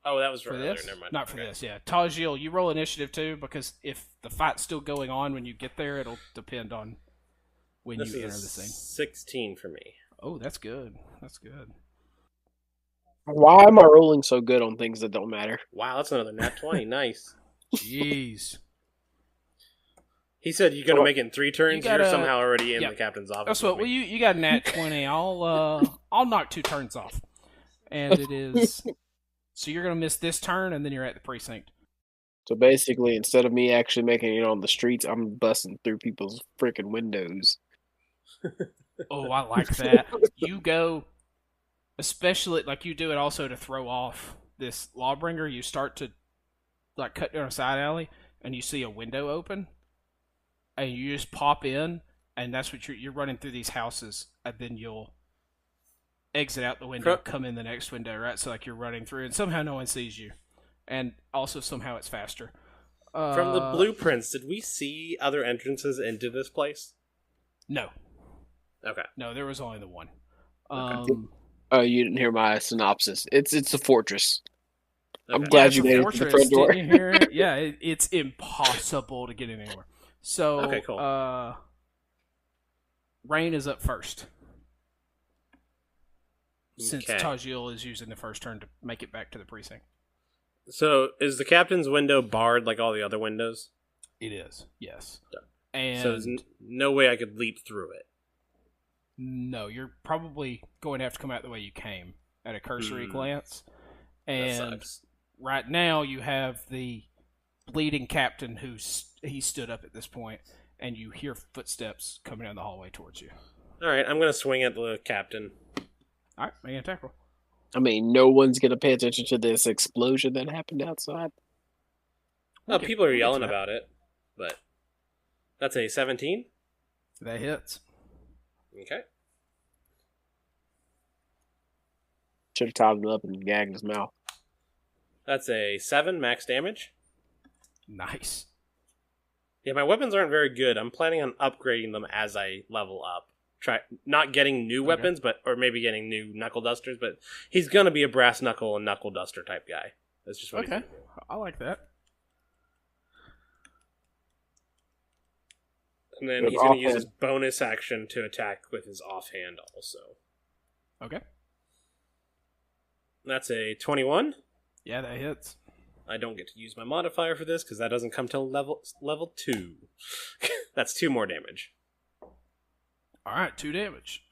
Oh, that was for earlier. this? Never mind. Not for Okay. this, yeah. Tajil, you roll initiative too, because if the fight's still going on when you get there, it'll depend on when This you enter is the scene. 16 for me. Oh, that's good. That's good. Why am I rolling so good on things that don't matter? Wow, that's another nat 20. Nice. Jeez. He said you're gonna make it in 3 turns. gotta- You're somehow already in yeah. the captain's office. That's what. with Well, me. you got a nat 20. I'll knock 2 turns off, and it is. So you're gonna miss this turn, and then you're at the precinct. So basically, instead of me actually making it on the streets, I'm busting through people's freaking windows. Oh, I like that. You go, especially like you do it also to throw off this lawbringer. You start to like cut down a side alley, and you see a window open, and you just pop in, and that's what you're running through these houses, and then you'll exit out the window, come in the next window, right? So like you're running through, and somehow no one sees you, and also somehow it's faster. From the blueprints, did we see other entrances into this place? No, Okay. no, there was only the one. Oh, you didn't hear my synopsis. It's a fortress. I'm Okay. glad it's you a made it to fortress, the front door. didn't you hear it? Yeah, it's impossible to get in anywhere. So, Okay, cool. Rain is up first. Since Okay. Tajil is using the first turn to make it back to the precinct. So is the captain's window barred like all the other windows? It is, yes. Done. And So there's no way I could leap through it. no, you're probably going to have to come out the way you came at a cursory glance. That And sucks. right now you have the bleeding captain he stood up at this point, and you hear footsteps coming down the hallway towards you. All right, I'm gonna swing at the captain. All right, make an attack roll. I mean, no one's gonna pay attention to this explosion that happened outside. Oh, people are we'll get yelling to that. about it, but that's a 17. That hits. Okay. Should have tied him up and gagged his mouth. That's a 7 max damage. Nice. Yeah, my weapons aren't very good. I'm planning on upgrading them as I level up. Try not getting new weapons, or maybe getting new knuckle dusters. But he's gonna be a brass knuckle and knuckle duster type guy. That's just what he's Okay, gonna do. I like that. And then With he's gonna use offhand. his bonus action to attack with his offhand also. Okay. That's a 21. Yeah, that hits. I don't get to use my modifier for this because that doesn't come till level 2. That's 2 more damage. All right, 2 damage.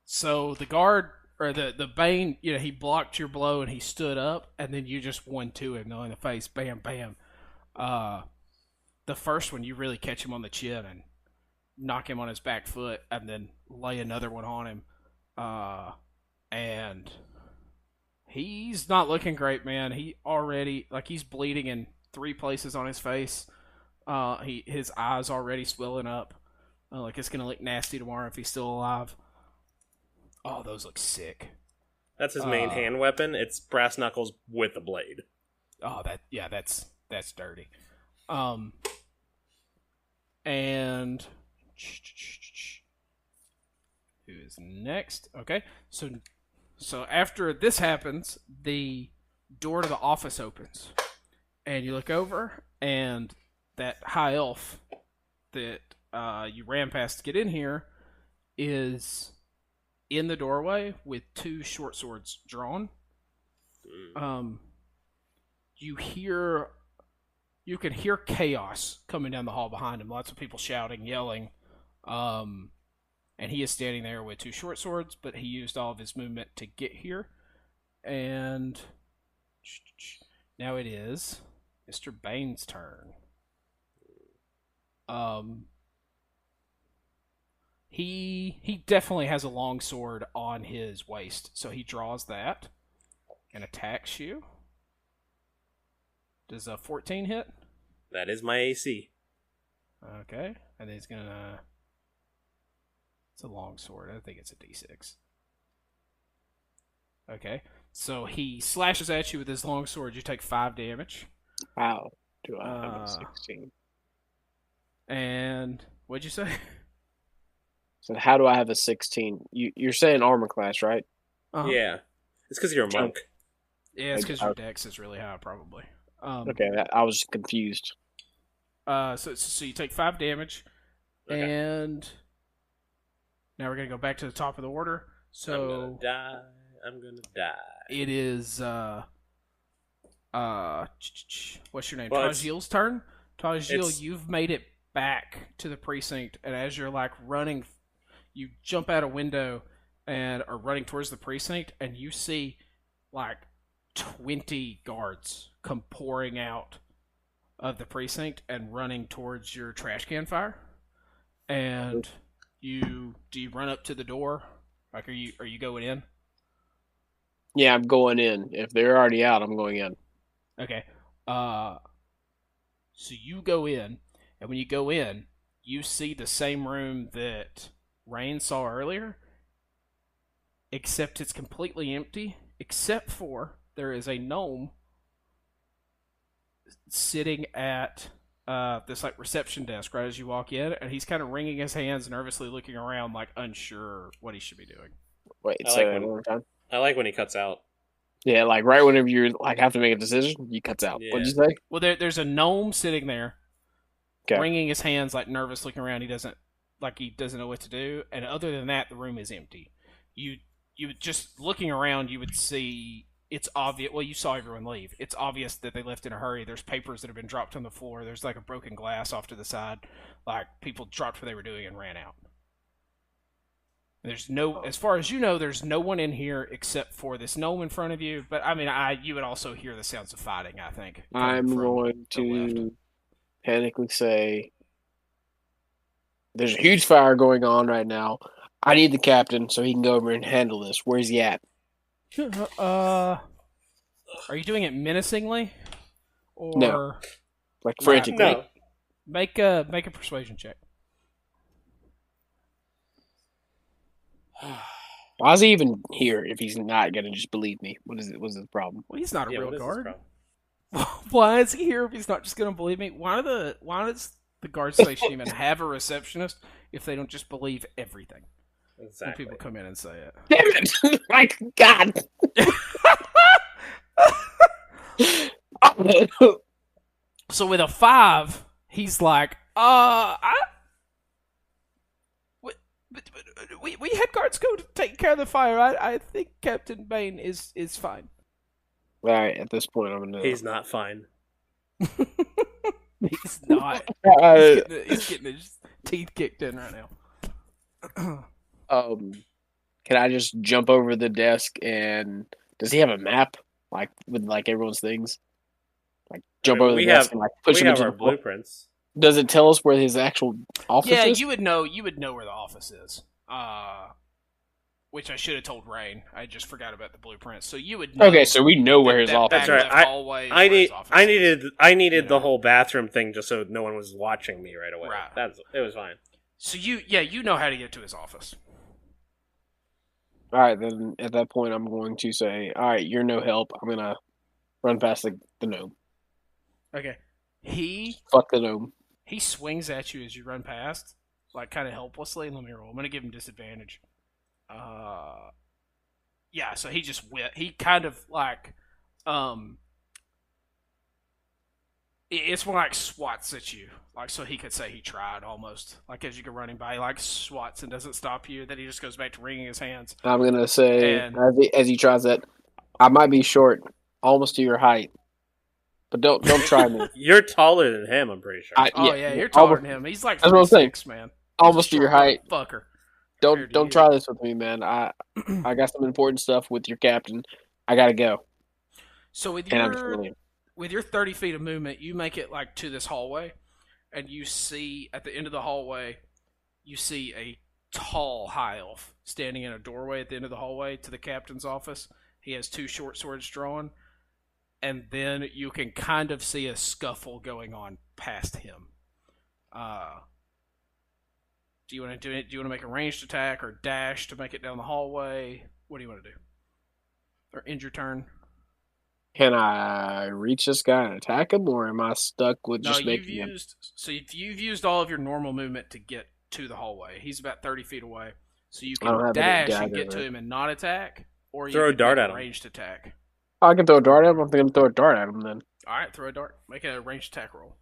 So the guard or the Bane, he blocked your blow and he stood up, and then you just 1-2 him in the face. Bam, bam. The first one, you really catch him on the chin and knock him on his back foot, and then lay another one on him. And he's not looking great, man. He already, he's bleeding in 3 places on his face. His eyes already swelling up. It's gonna look nasty tomorrow if he's still alive. Oh, those look sick. That's his main hand weapon. It's brass knuckles with a blade. Oh, that's dirty. And who is next? Okay, so after this happens, the door to the office opens, and you look over, and that high elf that you ran past to get in here is in the doorway with 2 short swords drawn. You can hear chaos coming down the hall behind him. Lots of people shouting, yelling. And he is standing there with 2 short swords, but he used all of his movement to get here. And now it is Mr. Bane's turn. He definitely has a long sword on his waist, so he draws that and attacks you. Does a 14 hit? That is my AC. Okay, and then he's gonna... It's a long sword. I think it's a D6. Okay, so he slashes at you with his long sword. You take 5 damage. Wow. Do I have a 16? And what'd you say? So how do I have a 16? You're saying armor class, right? Uh-huh. Yeah. It's because you're a monk. Yeah, it's because your dex is really high, probably. Okay, I was confused. So you take 5 damage, Okay. and now we're gonna go back to the top of the order. So I'm gonna die. it is what's your name? Well, Tajil's turn. Tajil, you've made it back to the precinct, and as you're running, you jump out a window and are running towards the precinct, and you see 20 guards come pouring out of the precinct and running towards your trash can fire. And do you run up to the door? Are you going in? Yeah, I'm going in. If they're already out, I'm going in. Okay. So you go in, and when you go in, you see the same room that Rain saw earlier, except it's completely empty, except for there is a gnome sitting at this reception desk right as you walk in, and he's kind of wringing his hands, nervously looking around, unsure what he should be doing. Wait, say that one more time. I like when he cuts out. Yeah, right whenever you have to make a decision, he cuts out. Yeah. What'd you say? Well, there's a gnome sitting there, Okay. wringing his hands, nervous, looking around. He doesn't know what to do. And other than that, the room is empty. You just looking around, you would see it's obvious. Well, you saw everyone leave. It's obvious that they left in a hurry. There's papers that have been dropped on the floor. There's a broken glass off to the side. People dropped what they were doing and ran out. There's as far as you know, there's no one in here except for this gnome in front of you. But you would also hear the sounds of fighting, I think. I'm going to panically say, there's a huge fire going on right now. I need the captain so he can go over and handle this. Where's he at? Are you doing it menacingly? Or No. Frantically? No. Make a persuasion check. Why is he even here if he's not going to just believe me? What's his problem? Well, he's not a Yeah, real what is this guard. problem? Why is he here if he's not just going to believe me? Why does the guard station even have a receptionist if they don't just believe everything Exactly. when people come in and say it? Damn it! My God! So with a 5, he's like, we had guards go to take care of the fire. I think Captain Bane is fine. All right, at this point, I'm gonna. He's not fine. He's not. He's getting his teeth kicked in right now. Can I just jump over the desk and does he have a map like with like everyone's things? Like jump over the desk and like push we him have into our the floor? blueprints. Does it tell us where his actual office Yeah, is? you would know. You would know where the office is. Which I should have told Rain. I just forgot about the blueprints. So you would know. Okay, so we know where his that office back is. That's right. left hallway is where his office is. I needed the know. whole bathroom thing just so no one was watching me right away. Right. It was fine. So you know how to get to his office. All right, then at that point, I'm going to say, all right, you're no help. I'm gonna run past the gnome. Okay. Fuck the gnome. He swings at you as you run past, like kind of helplessly. Let me roll. I'm gonna give him disadvantage. Yeah. So he just he kind of like, it's more like swats at you, like so he could say he tried almost, like as you go running by, he like swats and doesn't stop you. Then he just goes back to wringing his hands. I'm gonna say And- as he tries that, I might be short, almost to your height, but don't try me. You're taller than him, I'm pretty sure. You're taller almost, than him. He's like That's what I'm saying. 6', man. almost to your height. Fucker. Don't try this with me, man. I got some important stuff with your captain. I gotta go. So And with your 30 feet of movement, you make it like to this hallway, and you see at the end of the hallway, you see a tall high elf standing in a doorway at the end of the hallway to the captain's office. He has 2 short swords drawn, and then you can kind of see a scuffle going on past him. Do you want to do it? Do you want to make a ranged attack or dash to make it down the hallway? What do you want to do? Or end your turn? Can I reach this guy and attack him, or am I stuck with just making him? So you've used all of your normal movement to get to the hallway. He's about 30 feet away, so you I don't can have any dash and dagger, get to right? him and not attack, or you Throw a can dart make at him. Ranged attack. I can throw a dart at him. I'm going to throw a dart at him then. All right, throw a dart. Make a ranged attack roll.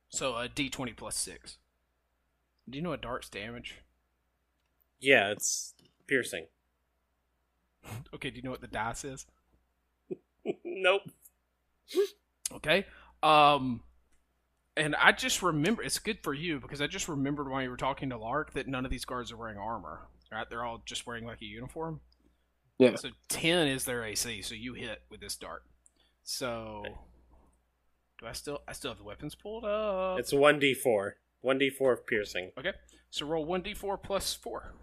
So a D20 plus 6. Do you know what dart's damage? Yeah, it's piercing. Okay, do you know what the dice is? Nope. Okay. And I just remember, it's good for you because I just remembered while you were talking to Lark that none of these guards are wearing armor. Right? They're all just wearing like a uniform. Yeah. So 10 is their AC, so you hit with this dart. So do I still have the weapons pulled up? It's 1d4. 1d4 of piercing. Okay. So roll 1d4 plus 4.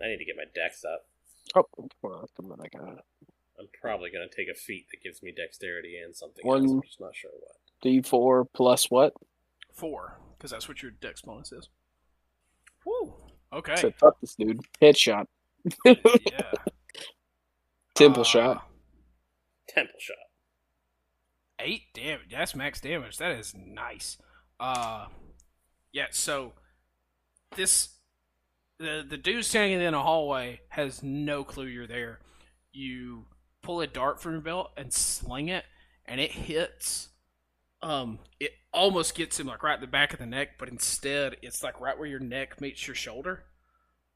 I need to get my dex up. Oh, come on. I got it. I'm probably going to take a feat that gives me dexterity and something One- else. I'm just not sure what. D4 plus what? 4, because that's what your dex bonus is. Woo. Okay. Said, fuck this dude. Headshot. Yeah. Temple shot. Temple shot. 8 damage. That's max damage. That is nice. Yeah, so the dude standing in a hallway has no clue you're there. You pull a dart from your belt and sling it, and it hits. It almost gets him like right at the back of the neck, but instead it's like right where your neck meets your shoulder.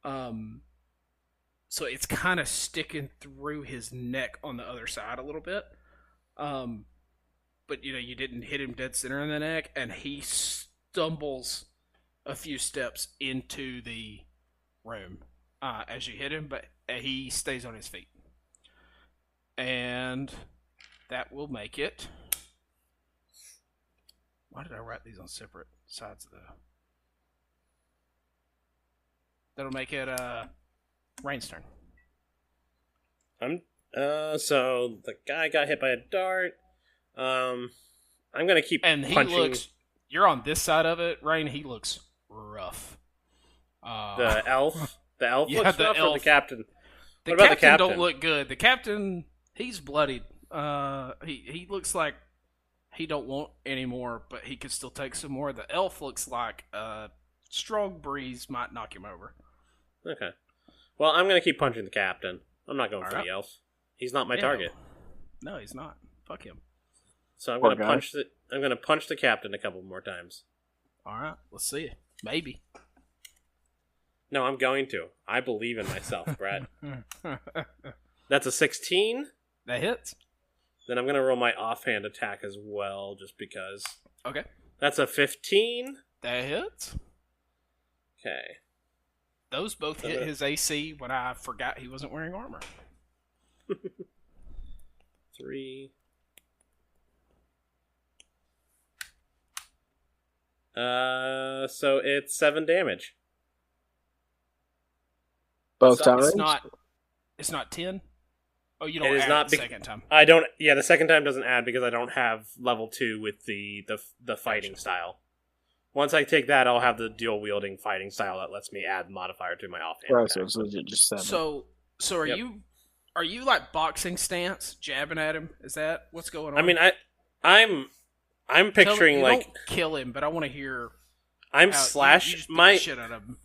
So it's kind of sticking through his neck on the other side a little bit. But you didn't hit him dead center in the neck, and he stumbles a few steps into the room as you hit him, but he stays on his feet. And that will make it. Why did I write these on separate sides of the... That'll make it Rain's turn. So the guy got hit by a dart. I'm gonna keep And he punching. looks... You're on this side of it, Rain. He looks rough. The elf. The elf Yeah, looks the rough, or elf. the captain. The What about the captain don't captain? look good. The captain, he's bloodied. He looks like he don't want any more, but he could still take some more. The elf looks like a strong breeze might knock him over. Okay. Well, I'm gonna keep punching the captain. I'm not going All for right. the elf. He's not my Yeah. target. No, he's not. Fuck him. So I'm Poor gonna guy. punch the. I'm gonna punch the captain a couple more times. All right, let's see it. Maybe. No, I'm going to. I believe in myself, Brett. That's a 16. That hits. Then I'm going to roll my offhand attack as well, just because. Okay. That's a 15. That hits. Okay. Those both hit his AC when I forgot he wasn't wearing armor. 3. So it's 7 damage. Both times? It's not 10? Oh, you don't It is add not it the second time. I don't. Yeah, the second time doesn't add because I don't have level 2 with the fighting style. Once I take that, I'll have the dual wielding fighting style that lets me add modifier to my offhand. Right, attack. so it's just 7. So are you like boxing stance, jabbing at him? Is that what's going on? I mean, I'm picturing like don't kill him, but I want to hear. I'm how slash you just beat my the shit out of him.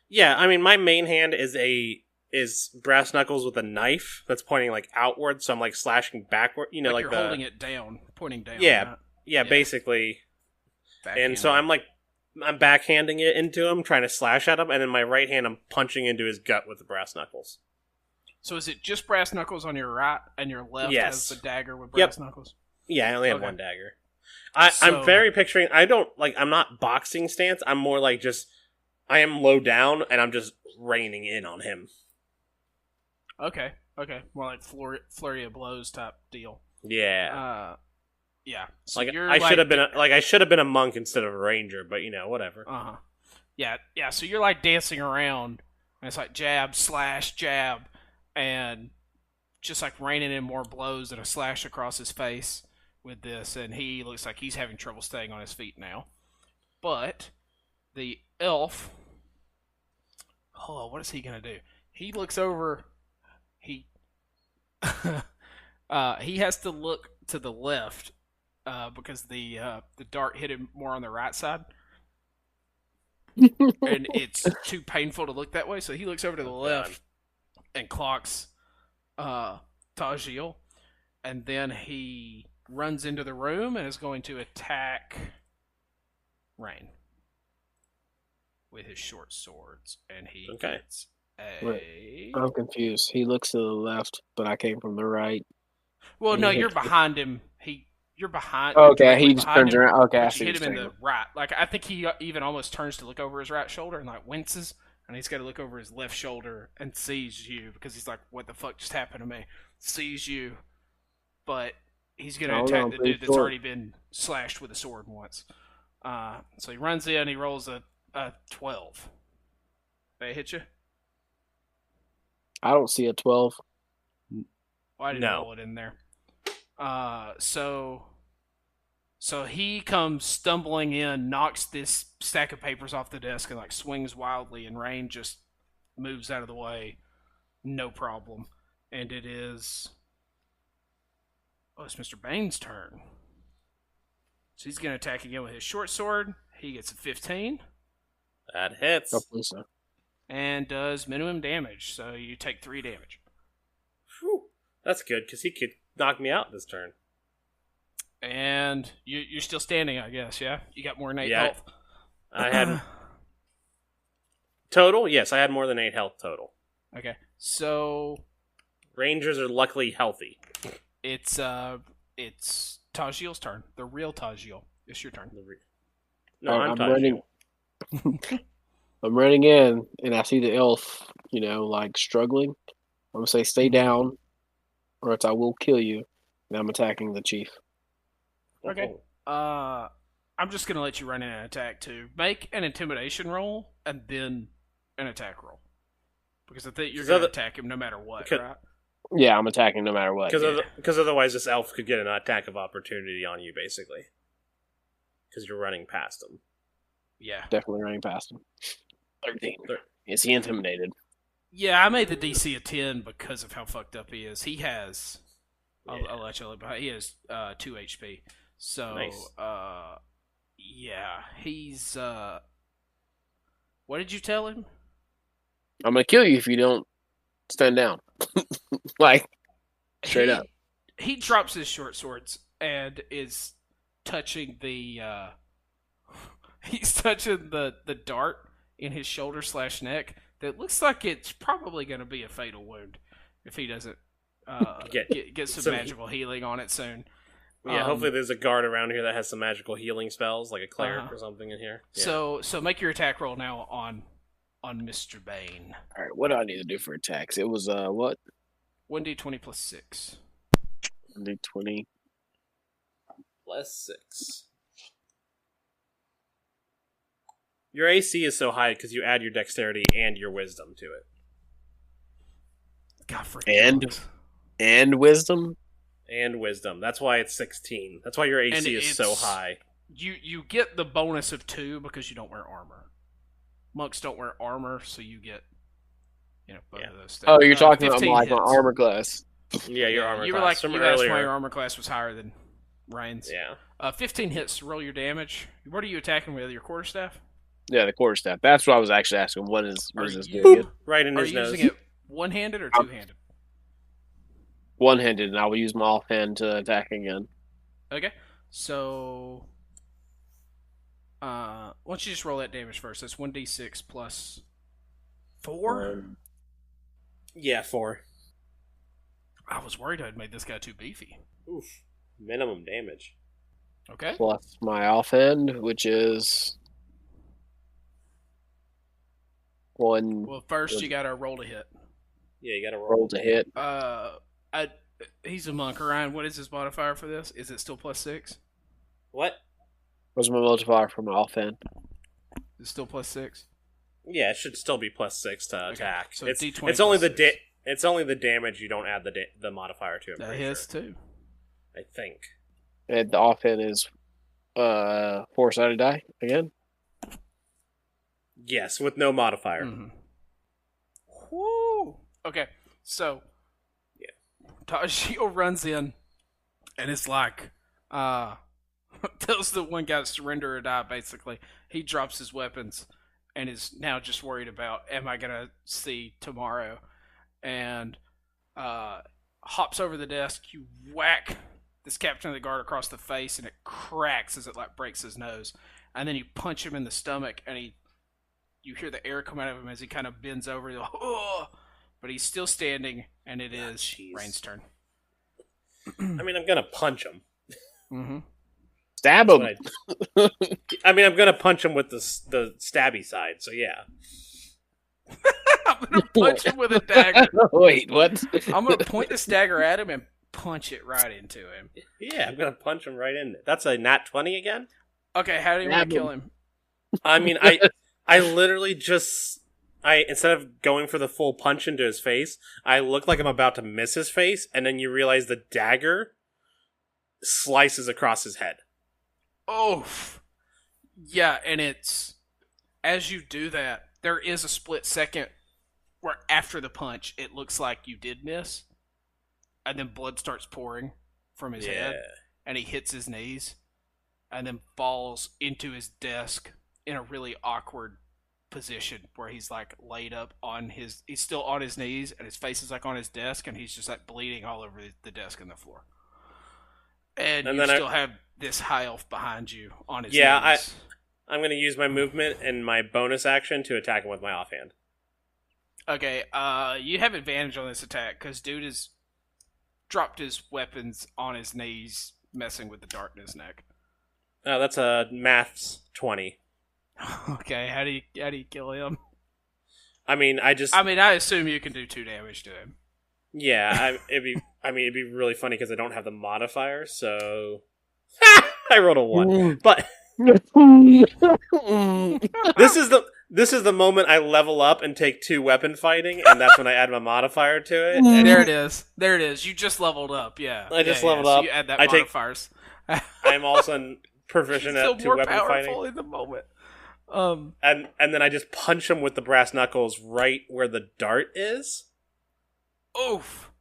Yeah, I mean, my main hand is brass knuckles with a knife that's pointing like outward, so I'm like slashing backward. You know, like you're holding it down, pointing down. Yeah, right? yeah, basically. Backhand. And so I'm backhanding it into him, trying to slash at him, and in my right hand I'm punching into his gut with the brass knuckles. So is it just brass knuckles on your right, and your left has the dagger with brass knuckles? Yeah, I only have one dagger. I'm very picturing. I'm not boxing stance. I'm more like just. I am low down, and I'm just raining in on him. Okay. More like flurry of blows type deal. Yeah. Yeah. So like you're I should have been a monk instead of a ranger, but whatever. Yeah. So you're like dancing around, and it's like jab, slash, jab, and just like raining in more blows and a slash across his face with this, and he looks like he's having trouble staying on his feet now. But the elf, what is he gonna do? He looks over. He has to look to the left because the dart hit him more on the right side, and it's too painful to look that way. So he looks over to the left and clocks Tajil, and then he runs into the room and is going to attack Rain with his short swords, and he gets a... I'm confused. He looks to the left, but I came from the right. Well, no, you're behind him. You're behind. Okay, he just turns around. Okay, I see. You hit him in the right. Like I think he even almost turns to look over his right shoulder and like winces, and he's got to look over his left shoulder and sees you because he's like, "What the fuck just happened to me?" Sees you, but he's gonna attack the dude that's already been slashed with a sword once. So he runs in. He rolls a 12. They hit you? I don't see a 12. Well, I didn't roll it in there. So he comes stumbling in, knocks this stack of papers off the desk, and like swings wildly, and Rain just moves out of the way, no problem. And it's Mr. Bane's turn. So he's gonna attack again with his short sword. He gets a 15. That hits. Hopefully so. And does minimum damage, so you take 3 damage. Whew. That's good, because he could knock me out this turn. And you're still standing, I guess, yeah? You got more than 8 health? I had... Total? Yes, I had more than 8 health total. Okay, so... Rangers are luckily healthy. It's Tajil's turn. The real Tajil. It's your turn. I'm running. I'm running in, and I see the elf, like struggling. I'm gonna say, "Stay down, or else I will kill you." And I'm attacking the chief. Okay. I'm just gonna let you run in and attack too. Make an intimidation roll and then an attack roll, because I think you're gonna attack him no matter what, right? Yeah, I'm attacking no matter what. Because otherwise, this elf could get an attack of opportunity on you, basically. Because you're running past him. Yeah, definitely running past him. 13. Is he intimidated? Yeah, I made the DC a 10 because of how fucked up he is. He has... I'll let you look behind. He has 2 HP. So, nice. Yeah, he's... What did you tell him? I'm going to kill you if you don't stand down. Like, straight up. He drops his short swords and is touching the... he's touching the dart in his shoulder/neck that looks like it's probably going to be a fatal wound if he doesn't get some magical healing on it soon. Yeah, hopefully there's a guard around here that has some magical healing spells, like a cleric or something in here. Yeah. So make your attack roll now on Mr. Bane. All right, what do I need to do for attacks? It was what? 1d20 plus 6. 1d20 plus 6. Your AC is so high because you add your dexterity and your wisdom to it. God freaking and wisdom. And wisdom. That's why it's 16. That's why your AC is so high. You get the bonus of 2 because you don't wear armor. Monks don't wear armor, so you get both of those things. Oh, you're talking about my armor class. Yeah, your armor class. You were like, you asked why your armor class was higher than Ryan's. Yeah. 15 hits. Roll your damage. What are you attacking with? Your quarterstaff? Yeah, the quarterstaff. That's what I was actually asking. What is this doing? Right in his nose. Are you using it one-handed or two-handed? One-handed, and I will use my offhand to attack again. Okay. So, why don't you just roll that damage first? That's 1d6 plus 4? Yeah, 4. I was worried I'd made this guy too beefy. Oof. Minimum damage. Okay. Plus my offhand, which is 1. Well, first you gotta roll to hit. Yeah, you gotta roll to hit. He's a monk, Ryan. What is his modifier for this? Is it still plus 6? What? What's my modifier for my offhand? Is it still plus 6? Yeah, it should still be plus 6 to attack. So it's only the damage you don't add the modifier to. That hits too. I think. And the offhand is 4-sided die again. Yes, with no modifier. Mm-hmm. Woo! Okay, so Tajil runs in and it's like tells the one guy to surrender or die. Basically, he drops his weapons and is now just worried about, am I gonna see tomorrow? And hops over the desk. You whack this captain of the guard across the face, and it cracks as it like breaks his nose. And then you punch him in the stomach, and you hear the air come out of him as he kind of bends over. Oh! But he's still standing, and it is Rain's turn. I mean, I'm gonna punch him. Mm-hmm. Stab him. I'm gonna punch him with the stabby side. So yeah. I'm gonna punch him with a dagger. Wait, what? I'm gonna point this dagger at him and punch it right into him. Yeah, I'm gonna punch him right in there. That's a nat 20 again. Okay, how do you want to kill him? I mean, I literally just instead of going for the full punch into his face, I look like I'm about to miss his face, and then you realize the dagger slices across his head. Oh, yeah, and it's as you do that, there is a split second where after the punch, it looks like you did miss, and then blood starts pouring from his head, and he hits his knees, and then falls into his desk in a really awkward position where he's like laid up on he's still on his knees, and his face is like on his desk, and he's just like bleeding all over the desk and the floor. And you still have this high elf behind you on his knees. I'm going to use my movement and my bonus action to attack him with my offhand. Okay, you have advantage on this attack because dude has dropped his weapons on his knees, messing with the dart in his neck. That's a maths 20. Okay, how do you kill him? I mean, I assume you can do 2 damage to him. Yeah, it'd be really funny because I don't have the modifier, so I rolled a 1. But this is the moment I level up and take 2 weapon fighting, and that's when I add my modifier to it. And there it is. You just leveled up. Yeah, I just leveled up. So you add that modifiers. I'm also proficient at 2 weapon fighting. In the moment. And then I just punch him with the brass knuckles right where the dart is. Oof!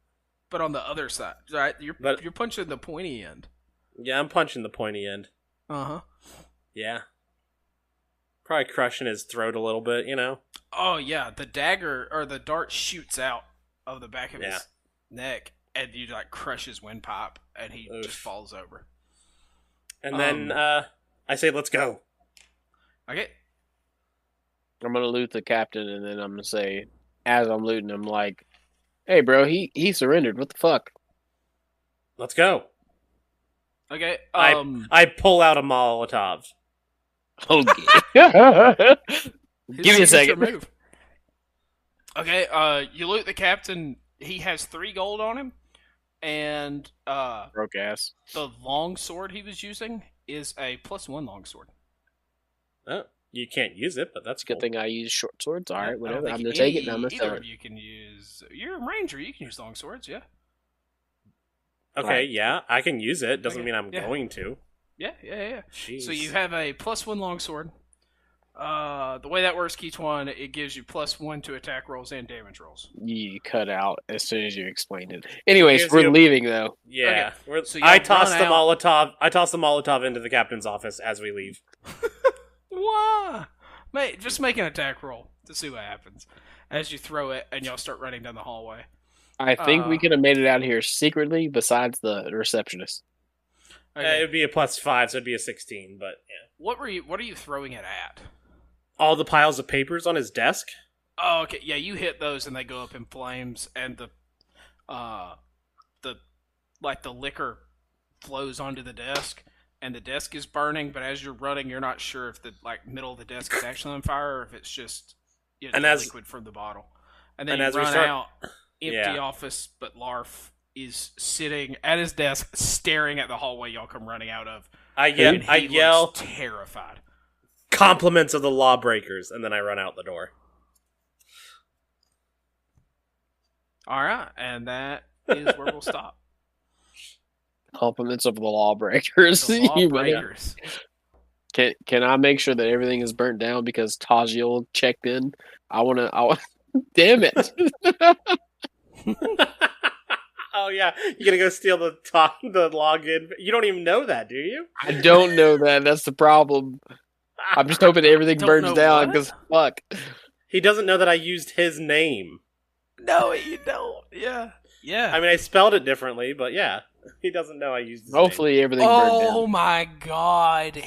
But on the other side, right? You're punching the pointy end. Yeah, I'm punching the pointy end. Uh-huh. Yeah. Probably crushing his throat a little bit, you know? Oh, yeah. The dagger, or the dart shoots out of the back of his neck, and you, like, crush his windpipe, and he just falls over. And then, I say, let's go. Okay. I'm going to loot the captain, and then I'm going to say, as I'm looting him, like, Hey, bro, he surrendered. What the fuck? Let's go. Okay. I pull out a Molotov. Okay. His Give me a signature second. Move. Okay. You loot the captain. He has 3 gold on him, and Broke ass. the long sword he was using is a +1 long sword. Oh, you can't use it, but that's Good cool. thing I use short swords. All Yeah, right, I whatever. don't I'm think gonna take it. And I'm gonna either sell of it. you can use. You're a ranger. You can use long swords. Yeah. Okay, Right. yeah, I can use it. Doesn't Okay, mean I'm yeah. going to. Yeah. Jeez. So you have a +1 long sword. The way that works, each one, it gives you +1 to attack rolls and damage rolls. You cut out as soon as you explained it. Anyways, Here's we're the- leaving though. Yeah. So y'all I toss run the out. Molotov. I toss the Molotov into the captain's office as we leave. Why? Mate, just make an attack roll to see what happens as you throw it, and y'all start running down the hallway. I think we Uh, could have made it out here secretly. Besides the receptionist. It Okay. would be a +5, so it'd be a 16. But yeah, What are you throwing it at? all the piles of papers on his desk. Oh, okay. Yeah, you hit those and they go up in flames, and the liquor flows onto the desk, and the desk is burning. But as you're running, you're not sure if the middle of the desk is actually on fire or if it's just And as- liquid from the bottle. And then and you as we run start- out, empty Yeah. office, but Larf is sitting at his desk, staring at the hallway y'all come running out of. I And he yell looks terrified. compliments of the lawbreakers, and then I run out the door. All right, and that is where we'll stop. Compliments of the lawbreakers. The You mother- lawbreakers. Can I make sure that everything is burnt down because Tajil checked in? Damn it! Oh yeah, you gonna go steal the login? You don't even know that, do you? I don't know that. That's the problem. I'm just hoping everything Don't burns know down what? because fuck. He doesn't know that I used his name. No, you don't. Yeah. Yeah. I mean, I spelled it differently, but yeah, he doesn't know I used his name. Hopefully everything burned Oh down. my god.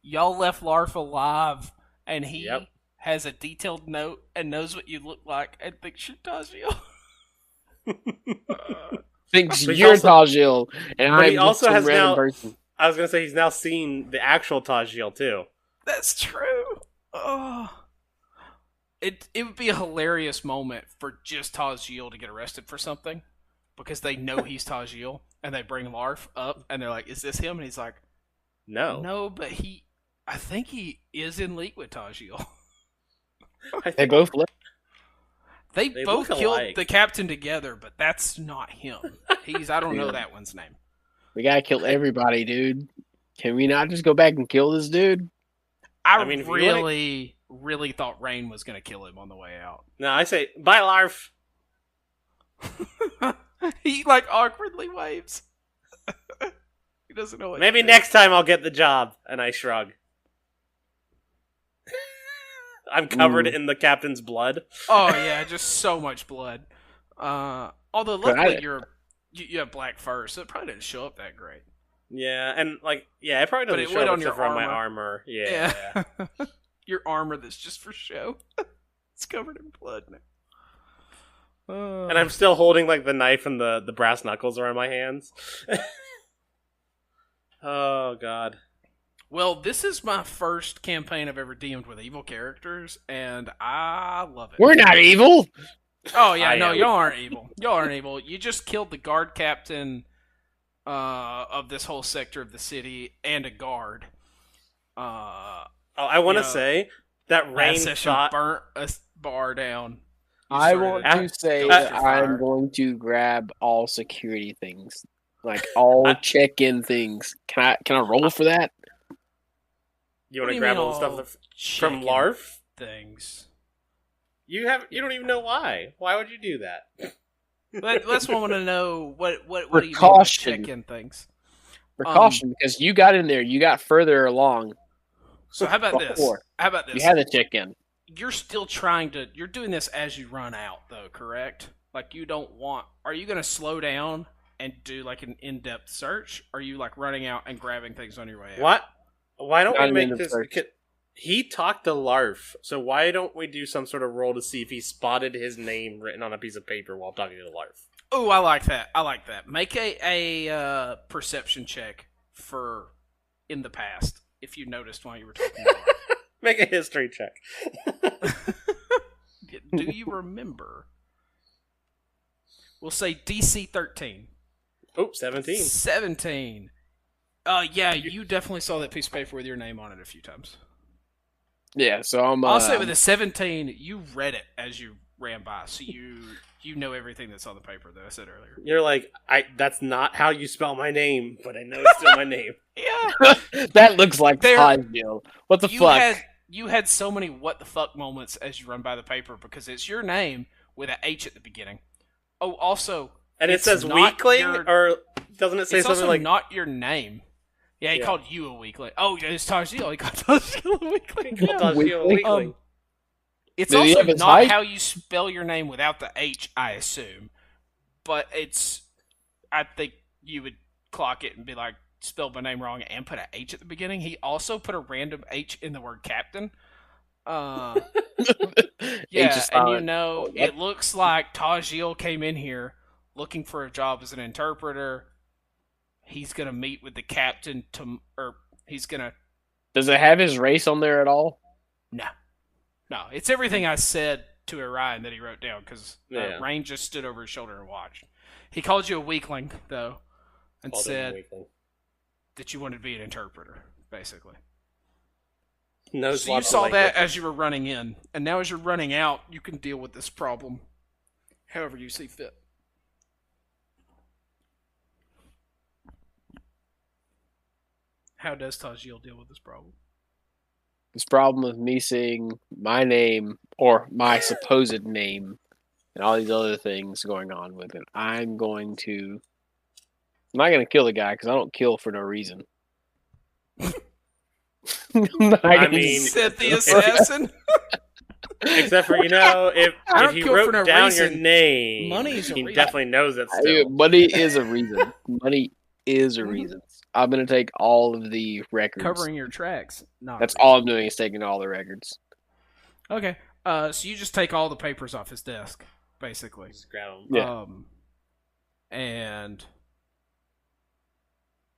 Y'all left Larf alive, and he Yep. has a detailed note and knows what you look like and thinks you're Tajil. Thinks But he you're also- Tajil, and but I'm he just also some has random now- person. I was gonna say he's now seen the actual Tajil too. That's true. Oh. It would be a hilarious moment for just Tajil to get arrested for something, because they know he's Tajil, and they bring Larf up, and they're like, "Is this him?" And he's like, No, "No, but I think he is in league with Tajil." I They think both left. They They both look killed alike. the captain together, but that's not him. I don't know Yeah. that one's name. We gotta kill everybody, dude. Can we not just go back and kill this dude? I mean, if you really thought Rain was gonna kill him on the way out. no. I say bye, Larf. He awkwardly waves. He doesn't know what. Maybe to do. next time I'll get the job. And I shrug. I'm covered Ooh. in the captain's blood. Oh yeah, just so much blood. Although But luckily you have black fur, so it probably didn't show up that great. Yeah, and it probably But doesn't it show went up on your except for on my armor. armor. Yeah. Your armor that's just for show. It's covered in blood now. And I'm still holding the knife and the brass knuckles around my hands. Oh god. Well, this is my first campaign I've ever DM'd with evil characters, and I love it. We're not evil. Oh yeah, I no, am. y'all aren't evil. Y'all aren't evil. You just killed the guard captain of this whole sector of the city and a guard. Oh, I want to Yeah. say that Rain That session thought burnt a bar down. You I started want a to say dumpster that fire. I'm going to grab all security things, all check-in things. Can I roll for that? you What want do to you grab mean all the stuff all from check-in Larf. things. You don't even know why. Why would you do that? But let's want to know what do you mean by Precaution. check-in things. Precaution, because you got in there, you got further along. So how about this? Before. How about this? You had a check-in. You're still you're doing this as you run out though, correct? You don't want, are you going to slow down and do an in-depth search? Or are you running out and grabbing things on your way out? What? Why don't Not we an make end of this? search. He talked to Larf, so why don't we do some sort of roll to see if he spotted his name written on a piece of paper while talking to Larf? Oh, I like that. Make a perception check for in the past if you noticed while you were talking to Larf. Make a history check. Do you remember? We'll say DC 13. Oh, 17. 17. Yeah, you definitely saw that piece of paper with your name on it a few times. Yeah, so I'm. I'll say with a 17, you read it as you ran by, so you know everything that's on the paper that I said earlier. You're like, that's not how you spell my name, but I know it's still my name. Yeah. That looks like There- Hodgeville. What the fuck? You had so many what the fuck moments as you run by the paper because it's your name with an H at the beginning. Oh, also, And it it's says not weakling, your- or doesn't it say it's something also like... not your name. Yeah, he Yeah. called you a weakling. Oh, it's Tajil. He called Tajil a weakling. Well, does he a weakling? It's Did he also have his not height? how you spell your name without the H, I assume. But I think you would clock it and be like, spelled my name wrong and put an H at the beginning. He also put a random H in the word captain. H Yeah, is and you silent. know, What? it looks like Tajil came in here looking for a job as an interpreter. He's gonna meet with the captain he's gonna. Does it have his race on there at all? No, it's everything I said to Orion that he wrote down because Yeah. Rain just stood over his shoulder and watched. He called you a weakling though, and Called him a said weakling. that you wanted to be an interpreter, basically. Knows So you lots of saw that language. as you were running in, and now as you're running out, you can deal with this problem however you see fit. How does Tajil deal with this problem? This problem of me seeing my name or my supposed name and all these other things going on with it. I'm not going to kill the guy because I don't kill for no reason. I mean, Said the assassin. except for, if I don't he kill for wrote no down your reason. name, Money's a he reason. definitely knows that still. Money is a reason. Money is a reason. I'm gonna take all of the records. Covering your tracks. No. That's all I'm doing is taking all the records. Okay. So you just take all the papers off his desk, basically. Just grab him. Yeah. And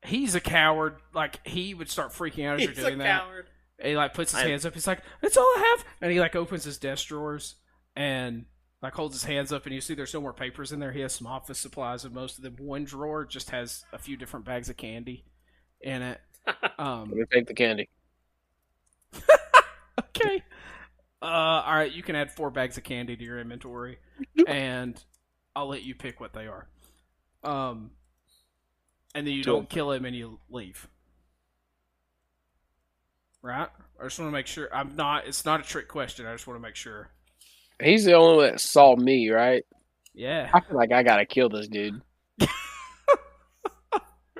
he's a coward. Like, he would start freaking out as He's you're a doing that. coward. And he puts his hands up. He's like, "That's all I have." And he opens his desk drawers and holds his hands up, and you see there's no more papers in there. He has some office supplies, and most of them. One drawer just has a few different bags of candy in it. I'm gonna take the candy. Okay. All right, you can add 4 bags of candy to your inventory, and I'll let you pick what they are. And then you don't kill him and you leave. Right? I just want to make sure. It's not a trick question. I just want to make sure. He's the only one that saw me, right? Yeah. I feel like I gotta kill this dude.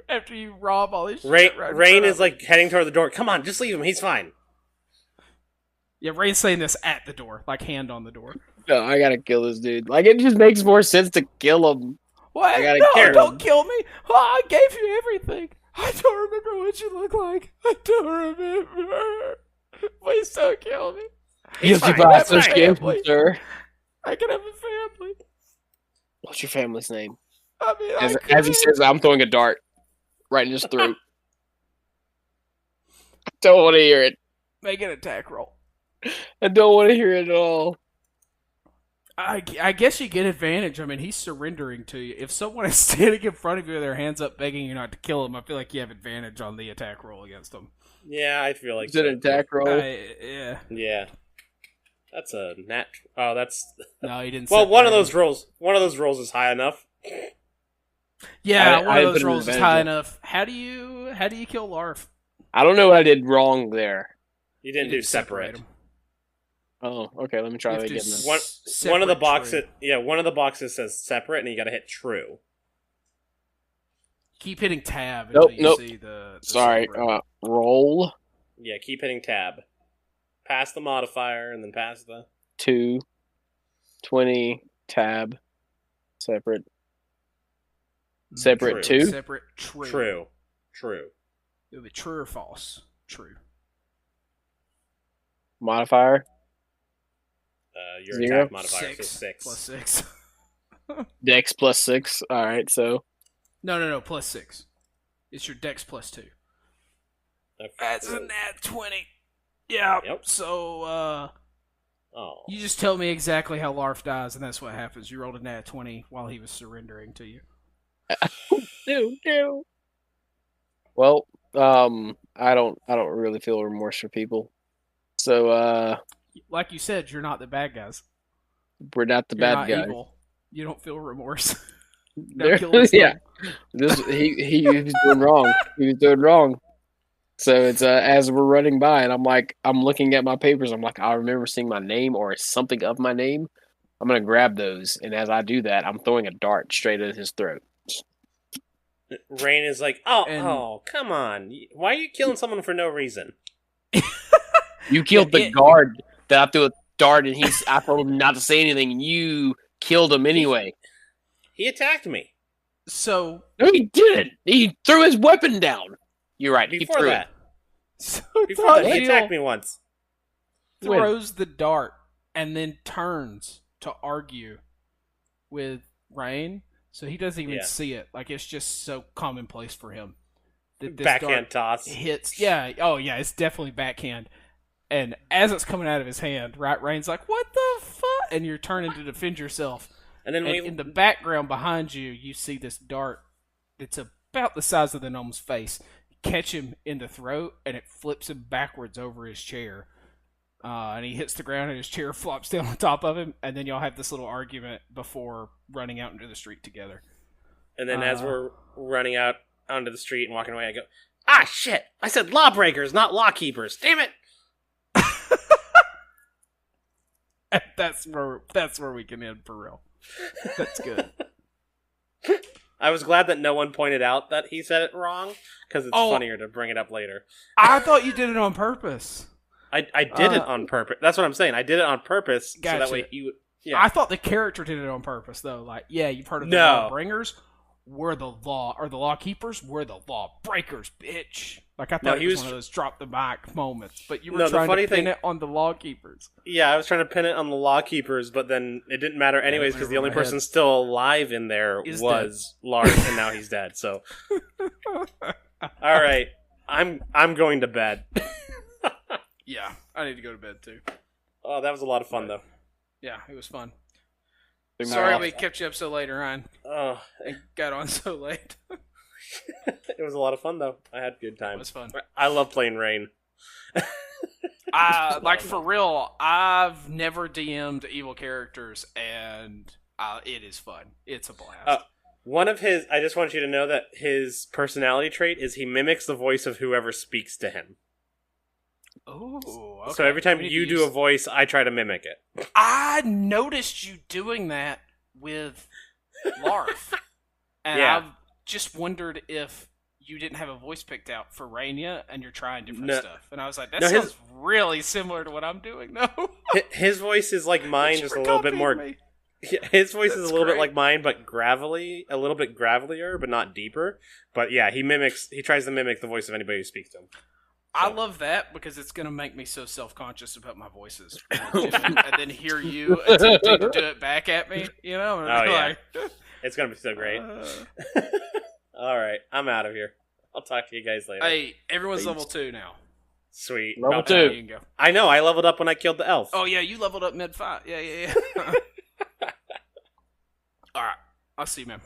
After you rob all this Rain, shit right in Rain front is of him. heading toward the door. Come on, just leave him. He's fine. Yeah, Rain's saying this at the door, hand on the door. No, I gotta kill this dude. It just makes more sense to kill him. What? I gotta No, kill him. don't kill me. Oh, I gave you everything. I don't remember what you look like. I don't remember. Please don't kill me. Guilty fine. by That's my association, family. sir. I can have a family. What's your family's name? I mean, As he says, I'm throwing a dart right in his throat. I don't want to hear it. make an attack roll. I don't want to hear it at all. I guess you get advantage. I mean, he's surrendering to you. If someone is standing in front of you with their hands up begging you not to kill him, I feel like you have advantage on the attack roll against him. Yeah, I feel like Is it an attack roll? Yeah. Yeah. That's a nat. Oh, that's. No, he didn't. Well, set one of random. those rolls. One of those rolls is high enough. Yeah, I one of put those an rolls is advantage high on. enough. How do you kill Larf? I don't know what I did wrong there. You didn't You do separate. him. Oh, okay. Let me try You that have to again. s- Then. One of the separate boxes. true. Yeah, one of the boxes says separate, and you got to hit true. Keep hitting tab until Nope, you nope. see the Sorry. separate. Roll Yeah, keep hitting tab. Pass the modifier, and then pass the. 2, 20, tab, separate. Separate True. 2. Separate true. True. It would be true or false. True. modifier? Your 0? attack modifier, so 6. Plus 6. Dex plus 6. All right, so No, plus 6. It's your dex plus 2. Okay. That's a nat 20. Yeah. Yep. So, Oh. you just tell me exactly how Larf dies, and that's what happens. You rolled a nat 20 while he was surrendering to you. no. Well, I don't really feel remorse for people. So, Like you said, you're not the bad guys. we're not the You're bad not guy. evil. You don't feel remorse. There- Killing yeah, he was doing wrong. He was doing wrong. So it's as we're running by, and I'm looking at my papers. I'm like, I remember seeing my name or something of my name. I'm gonna grab those, and as I do that, I'm throwing a dart straight at his throat. Rain is like, And- oh, come on. Why are you killing someone for no reason? You killed the guard that I threw a dart, and I told him not to say anything, and you killed him anyway. He attacked me. So, No, he didn't. He threw his weapon down. You're right. He Before threw that. Tashiel Before that, he attacked me once. throws the dart and then turns to argue with Rain, so he doesn't even Yeah. see it. Like, it's just so commonplace for him that this Backhand dart toss. hits. Yeah, oh yeah, it's definitely backhand. And as it's coming out of his hand, right, Rain's like, "What the fuck?" And you're turning to defend yourself. And then And in the background behind you, you see this dart that's about the size of the gnome's face. Catch him in the throat, and it flips him backwards over his chair. And he hits the ground, and his chair flops down on top of him. And then y'all have this little argument before running out into the street together. And then as we're running out onto the street and walking away, I go, ah, shit! I said lawbreakers, not law keepers. Damn it! That's where we can end for real. That's good. I was glad that no one pointed out that he said it wrong, because it's funnier to bring it up later. I thought you did it on purpose. I did it on purpose. That's what I'm saying. I did it on purpose, so that Gotcha. way you... Yeah. I thought the character did it on purpose, though. Like, yeah, you've heard of the No. law bringers. We're the law, or the law keepers. We're the law breakers, bitch. Like, I thought he it was was one of those drop the mic moments, but you were No, the trying funny to pin thing- it on the law keepers. Yeah, I was trying to pin it on the law keepers, but then it didn't matter anyways, because the only over my person still alive in there Is was Lars, and now he's dead, so... Alright, I'm going to bed. Yeah, I need to go to bed too. Oh, that was a lot of fun, though. Yeah, it was fun. Big Sorry mouth. we kept you up so late, Ryan. Oh, And got on so late. it was a lot of fun, though. I had a good It time. was fun. I love playing Rain. Like, for real, I've never DM'd evil characters, and it is fun. It's a blast. One of his... I just want you to know that his personality trait is he mimics the voice of whoever speaks to him. Ooh, okay. So every time We need you to do a use- voice, I try to mimic it. I noticed you doing that with Larf. And Yeah. I've just wondered if you didn't have a voice picked out for Rainia and you're trying different No. stuff. And I was like, that No, his- sounds really similar to what I'm doing. No. His voice is like mine, You just were a little bit copying more... me. His voice is That's a little bit great. like mine, but gravelly, a little bit gravelier, but not deeper. But yeah, he tries to mimic the voice of anybody who speaks to him. I love that because it's going to make me so self-conscious about my voices. And then hear you attempting to do it back at me, you know? And Oh, yeah. like, It's gonna be so great. All right, I'm out of here. I'll talk to you guys later. hey, everyone's level 2 now. Sweet. Level About 2. time. You can go. I know. I leveled up when I killed the elf. Oh, yeah, you leveled up mid-fight. Yeah. All right. I'll see you, man.